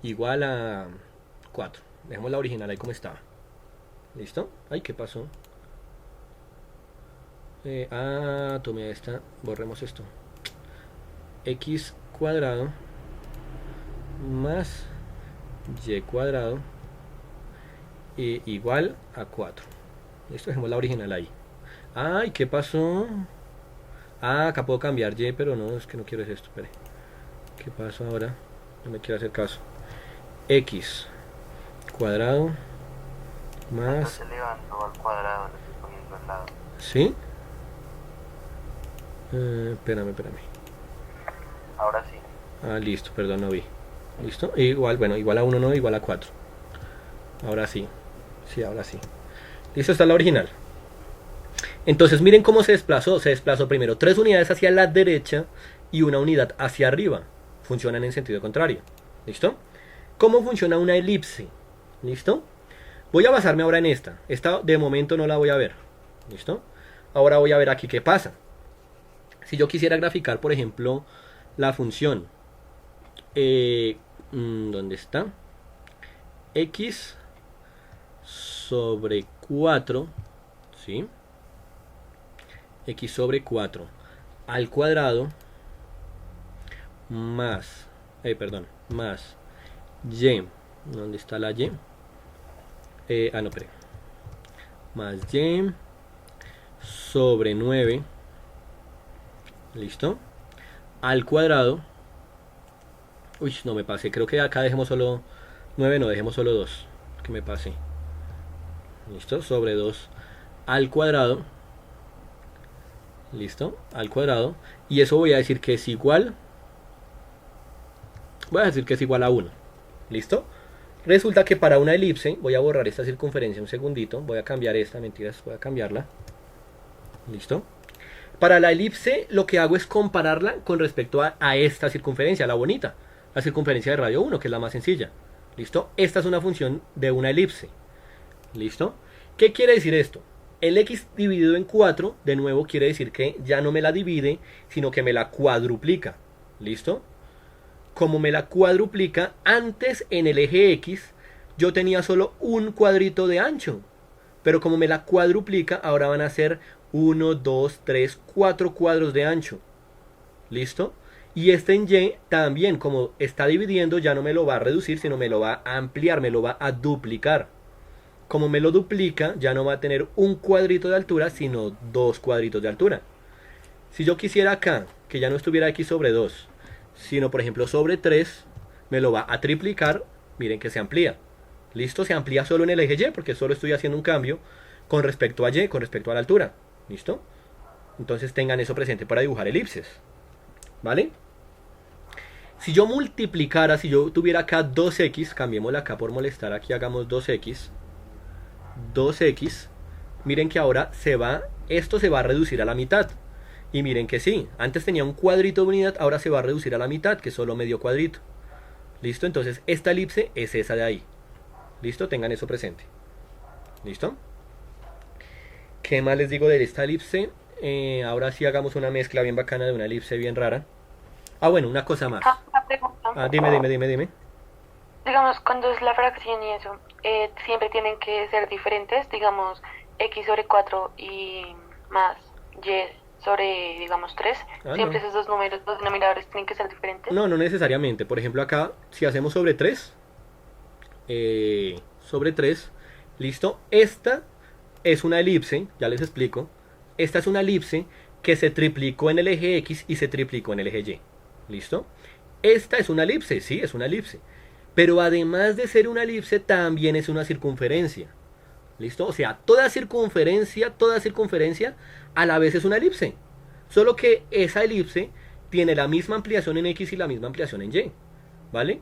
Igual a 4. Dejemos la original ahí como estaba. ¿Listo? Ay, ¿qué pasó? Tomé esta. Borremos esto. X cuadrado más y cuadrado igual a 4. Listo, dejemos la original ahí. Ay, ¿qué pasó? Ah, acá puedo cambiar y, pero no, es que no quiero es esto, espere. ¿Qué pasó ahora? No me quiero hacer caso. X cuadrado más... Estás elevando al cuadrado, le estoy poniendo al lado. ¿Sí? Espérame. Ahora sí. Ah, listo, perdón, no vi. ¿Listo? Igual, bueno, igual a 1 no, igual a 4. Ahora sí. Sí, ahora sí. Listo, está la original. Entonces miren cómo se desplazó. Se desplazó primero 3 unidades hacia la derecha y una unidad hacia arriba. Funcionan en sentido contrario. ¿Listo? ¿Cómo funciona una elipse? ¿Listo? Voy a basarme ahora en esta. Esta de momento no la voy a ver. ¿Listo? Ahora voy a ver aquí qué pasa. Si yo quisiera graficar, por ejemplo, la función. ¿Dónde está? X sobre 4. ¿Sí? X sobre 4 al cuadrado más, más y, ¿dónde está la y? No, espere, más y sobre 9, listo, al cuadrado, uy, no me pasé, creo que acá dejemos solo 9, no, dejemos solo 2, que me pasé, listo, sobre 2 al cuadrado, listo, al cuadrado, y eso voy a decir que es igual, a 1, listo. Resulta que para una elipse, voy a borrar esta circunferencia un segundito, voy a cambiar esta, mentiras, voy a cambiarla, listo. Para la elipse lo que hago es compararla con respecto a esta circunferencia, la bonita, la circunferencia de radio 1, que es la más sencilla, listo. Esta es una función de una elipse, listo. ¿Qué quiere decir esto? El x dividido en 4, de nuevo quiere decir que ya no me la divide, sino que me la cuadruplica. ¿Listo? Como me la cuadruplica, antes en el eje x yo tenía solo un cuadrito de ancho. Pero como me la cuadruplica, ahora van a ser 1, 2, 3, 4 cuadros de ancho. ¿Listo? Y este en y también, como está dividiendo, ya no me lo va a reducir, sino me lo va a ampliar, me lo va a duplicar. Como me lo duplica, ya no va a tener un cuadrito de altura, sino 2 cuadritos de altura. Si yo quisiera acá, que ya no estuviera x sobre 2, sino por ejemplo sobre 3, me lo va a triplicar, miren que se amplía. ¿Listo? Se amplía solo en el eje y, porque solo estoy haciendo un cambio con respecto a y, con respecto a la altura. ¿Listo? Entonces tengan eso presente para dibujar elipses. ¿Vale? Si yo multiplicara, si yo tuviera acá 2x, cambiémosla acá por molestar, aquí hagamos 2x, miren que ahora esto se va a reducir a la mitad. Y miren que sí, antes tenía un cuadrito de unidad, ahora se va a reducir a la mitad, que es solo medio cuadrito. ¿Listo? Entonces esta elipse es esa de ahí. ¿Listo? Tengan eso presente. ¿Listo? ¿Qué más les digo de esta elipse? Ahora sí hagamos una mezcla bien bacana de una elipse bien rara. Ah, bueno, una cosa más. Una pregunta. Dime. Digamos, cuando es la fracción y eso, siempre tienen que ser diferentes. Digamos, x sobre 4 y más y sobre, digamos, 3. Siempre no. esos dos números, los denominadores tienen que ser diferentes. No necesariamente. Por ejemplo, acá, si hacemos sobre 3, listo. Esta es una elipse, ya les explico. Esta es una elipse que se triplicó en el eje X y se triplicó en el eje Y. ¿Listo? Esta es una elipse, sí, es una elipse. Pero además de ser una elipse, también es una circunferencia. ¿Listo? O sea, toda circunferencia a la vez es una elipse. Solo que esa elipse tiene la misma ampliación en X y la misma ampliación en Y. ¿Vale?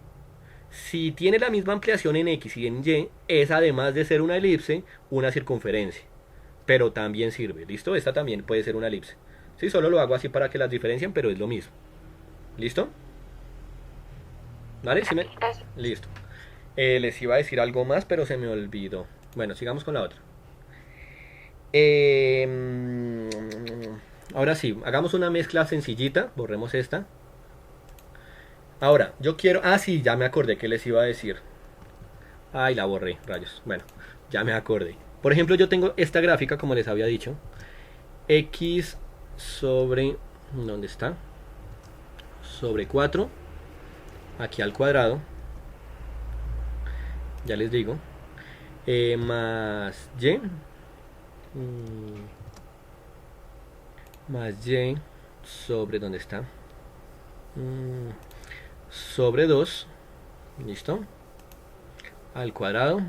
Si tiene la misma ampliación en X y en Y, es además de ser una elipse, una circunferencia. Pero también sirve. ¿Listo? Esta también puede ser una elipse. Sí, solo lo hago así para que las diferencien, pero es lo mismo. ¿Listo? ¿Vale? ¿Sí Listo. Les iba a decir algo más, pero se me olvidó. Bueno, sigamos con la otra. Ahora sí, hagamos una mezcla sencillita. Borremos esta. Ahora, yo quiero... Ah, sí, ya me acordé que les iba a decir. Ay, la borré, rayos. Bueno, ya me acordé. Por ejemplo, yo tengo esta gráfica, como les había dicho. X sobre... ¿Dónde está? Sobre 4. Aquí al cuadrado. ya les digo, más y, más y sobre, ¿dónde está? Sobre 2, listo, al cuadrado,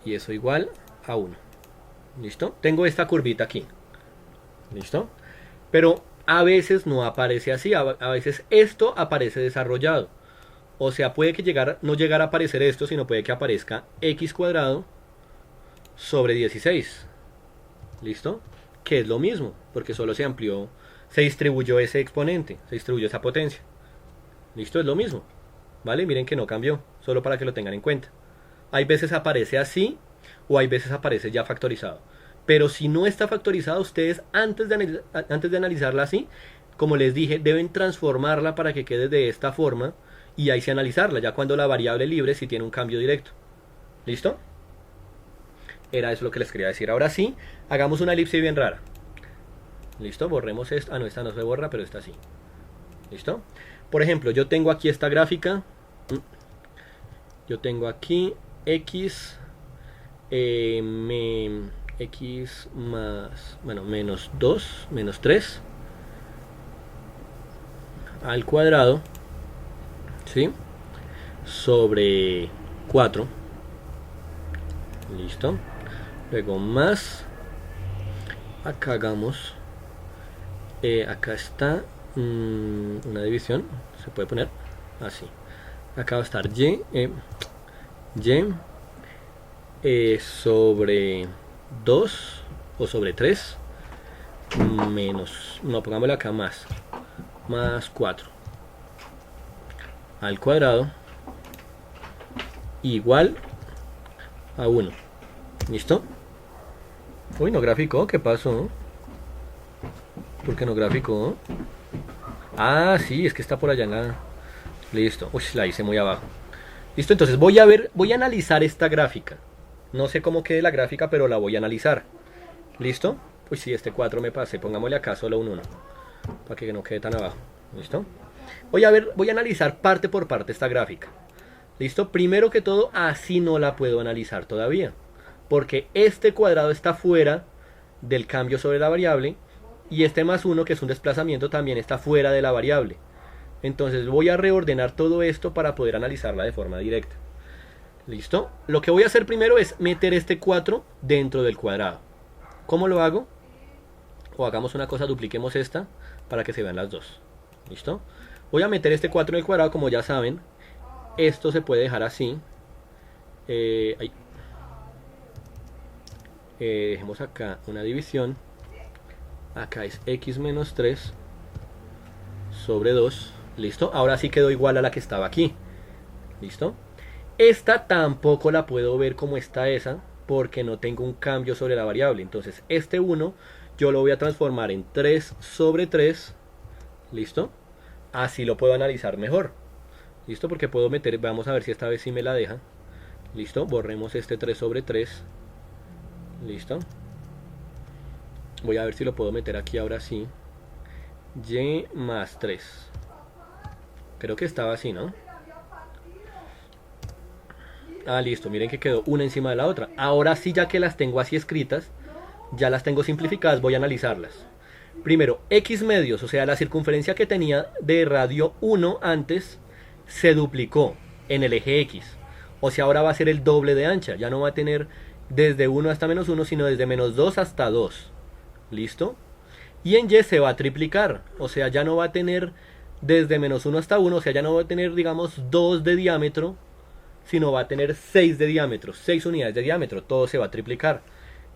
y eso igual a 1, listo. Tengo esta curvita aquí, listo, pero a veces no aparece así, a veces esto aparece desarrollado. O sea, puede que no llegar a aparecer esto, sino puede que aparezca x cuadrado sobre 16. ¿Listo? Que es lo mismo, porque solo se amplió, se distribuyó ese exponente, se distribuyó esa potencia. ¿Listo? Es lo mismo. ¿Vale? Miren que no cambió, solo para que lo tengan en cuenta. Hay veces aparece así, o hay veces aparece ya factorizado. Pero si no está factorizado, ustedes antes de analizarla así, como les dije, deben transformarla para que quede de esta forma. Y ahí sí analizarla, ya cuando la variable libre sí tiene un cambio directo. ¿Listo? Era eso lo que les quería decir. Ahora sí, hagamos una elipse bien rara. ¿Listo? Borremos esto. Ah, no, esta no se borra, pero esta sí. ¿Listo? Por ejemplo, yo tengo aquí esta gráfica. Yo tengo aquí x, x más, bueno, menos 2, menos 3 al cuadrado, ¿sí? Sobre 4. Listo. Luego más. Acá hagamos. Acá está una división. Se puede poner así. Acá va a estar y. Sobre 2 o sobre 3. Menos. No, pongámosle acá más. Más 4. Al cuadrado igual a 1. ¿Listo? Uy, no graficó, ¿qué pasó? ¿Por qué no graficó? Ah, sí, es que está por allá en la... Listo, uy, la hice muy abajo. Listo, entonces voy a analizar esta gráfica. No sé cómo quede la gráfica, pero la voy a analizar. ¿Listo? Uy, sí, este 4 me pasé, pongámosle acá solo un 1, para que no quede tan abajo. ¿Listo? Voy a analizar parte por parte esta gráfica. ¿Listo? Primero que todo, así no la puedo analizar todavía, porque este cuadrado está fuera del cambio sobre la variable, y este más 1, que es un desplazamiento, también está fuera de la variable. Entonces voy a reordenar todo esto para poder analizarla de forma directa. ¿Listo? Lo que voy a hacer primero es meter este 4 dentro del cuadrado. ¿Cómo lo hago? O hagamos una cosa, dupliquemos esta para que se vean las dos. ¿Listo? Voy a meter este 4 en el cuadrado, como ya saben. Esto se puede dejar así. Dejemos acá una división. Acá es x menos 3 sobre 2. ¿Listo? Ahora sí quedó igual a la que estaba aquí. ¿Listo? Esta tampoco la puedo ver como está esa, porque no tengo un cambio sobre la variable. Entonces este 1 yo lo voy a transformar en 3 sobre 3. ¿Listo? Así lo puedo analizar mejor. ¿Listo? Porque puedo meter, vamos a ver si esta vez sí me la deja. ¿Listo? Borremos este 3 sobre 3. ¿Listo? Voy a ver si lo puedo meter aquí ahora sí. Y más 3. Creo que estaba así, ¿no? Ah, listo, miren que quedó una encima de la otra. Ahora sí, ya que las tengo así escritas, ya las tengo simplificadas, voy a analizarlas. Primero, x medios, o sea, la circunferencia que tenía de radio 1 antes, se duplicó en el eje x. O sea, ahora va a ser el doble de ancha. Ya no va a tener desde 1 hasta menos 1, sino desde menos 2 hasta 2. ¿Listo? Y en y se va a triplicar. O sea, ya no va a tener desde menos 1 hasta 1. O sea, ya no va a tener, digamos, 2 de diámetro, sino va a tener 6 de diámetro. 6 unidades de diámetro. Todo se va a triplicar.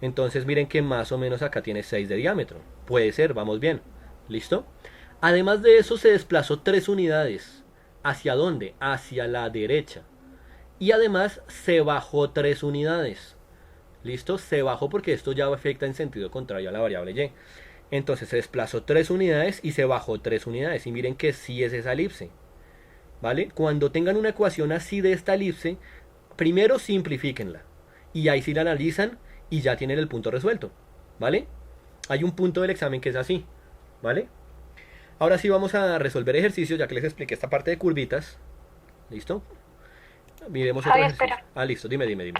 Entonces miren que más o menos acá tiene 6 de diámetro. Puede ser, vamos bien. ¿Listo? Además de eso se desplazó 3 unidades. ¿Hacia dónde? Hacia la derecha. Y además se bajó 3 unidades. ¿Listo? Se bajó porque esto ya afecta en sentido contrario a la variable y. Entonces se desplazó 3 unidades y se bajó 3 unidades. Y miren que sí es esa elipse. ¿Vale? Cuando tengan una ecuación así de esta elipse, primero simplifíquenla. Y ahí sí la analizan y ya tienen el punto resuelto. ¿Vale? Hay un punto del examen que es así. ¿Vale? Ahora sí vamos a resolver ejercicios, ya que les expliqué esta parte de curvitas. ¿Listo? miremos otro Javi, ejercicio. espera. Ah, listo, dime.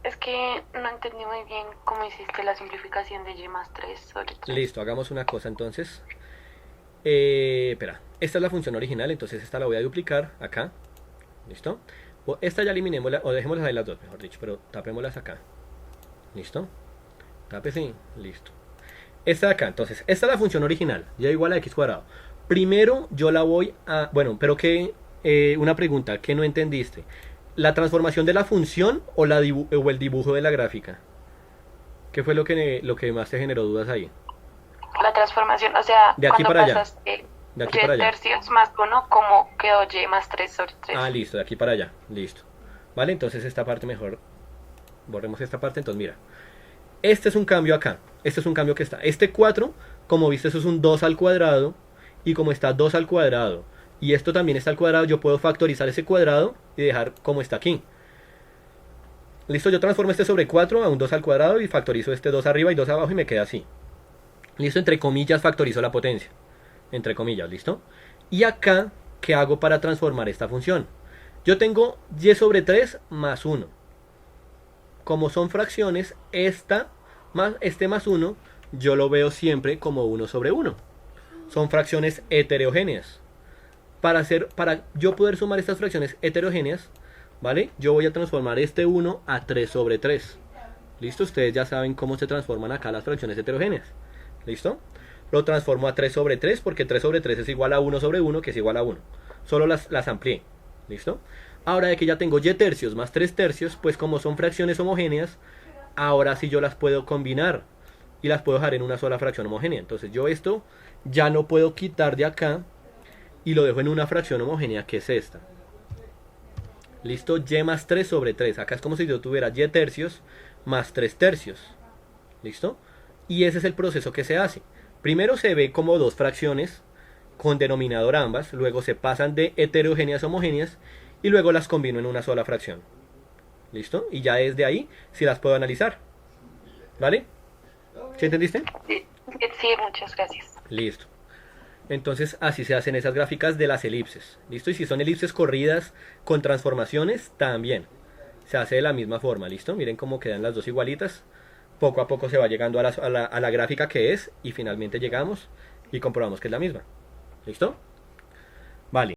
Es que no entendí muy bien cómo hiciste la simplificación de y más 3 sobre 3. Listo, hagamos una cosa entonces. Espera, esta es la función original, entonces esta la voy a duplicar acá. ¿Listo? O esta ya eliminémosla, o dejémoslas ahí las dos, mejor dicho, pero tapémoslas acá. ¿Listo? Tápese, listo. Esta de acá, entonces, esta es la función original, y igual a x cuadrado. Primero yo la voy a... Bueno, pero que... una pregunta que no entendiste. ¿La transformación de la función o, o el dibujo de la gráfica? ¿Qué fue lo que más te generó dudas ahí? La transformación, o sea, De aquí cuando para allá. pasaste De aquí y para allá. tercios más 1, ¿cómo quedó y más 3 sobre 3? Ah, listo, de aquí para allá, listo. Vale, entonces esta parte mejor. Borremos esta parte, entonces mira. Este es un cambio acá. Este es un cambio que está. Este 4, como viste, eso es un 2 al cuadrado. Y como está 2 al cuadrado, y esto también está al cuadrado, yo puedo factorizar ese cuadrado y dejar como está aquí. Listo, yo transformo este sobre 4 a un 2 al cuadrado y factorizo este 2 arriba y 2 abajo y me queda así. Listo, entre comillas factorizo la potencia. Entre comillas, ¿listo? Y acá, ¿qué hago para transformar esta función? Yo tengo y sobre 3 más 1. Como son fracciones, este más 1, yo lo veo siempre como 1 sobre 1. Son fracciones heterogéneas. Para yo poder sumar estas fracciones heterogéneas, ¿vale? Yo voy a transformar este 1 a 3 sobre 3. ¿Listo? Ustedes ya saben cómo se transforman acá las fracciones heterogéneas. ¿Listo? Lo transformo a 3 sobre 3 porque 3 sobre 3 es igual a 1 sobre 1, que es igual a 1. Solo las amplié. ¿Listo? Ahora de que ya tengo y tercios más 3 tercios, pues como son fracciones homogéneas, ahora sí yo las puedo combinar y las puedo dejar en una sola fracción homogénea. Entonces yo esto ya lo puedo quitar de acá y lo dejo en una fracción homogénea que es esta. Listo, y más 3 sobre 3. Acá es como si yo tuviera y tercios más 3 tercios. ¿Listo? Y ese es el proceso que se hace. Primero se ve como dos fracciones con denominador ambas, luego se pasan de heterogéneas a homogéneas y luego las combino en una sola fracción. ¿Listo? Y ya desde ahí sí las puedo analizar. ¿Vale? ¿Sí entendiste? Sí, muchas gracias. Listo. Entonces así se hacen esas gráficas de las elipses. ¿Listo? Y si son elipses corridas con transformaciones, también se hace de la misma forma. ¿Listo? Miren cómo quedan las dos igualitas. Poco a poco se va llegando a la gráfica que es y finalmente llegamos y comprobamos que es la misma. ¿Listo? Vale.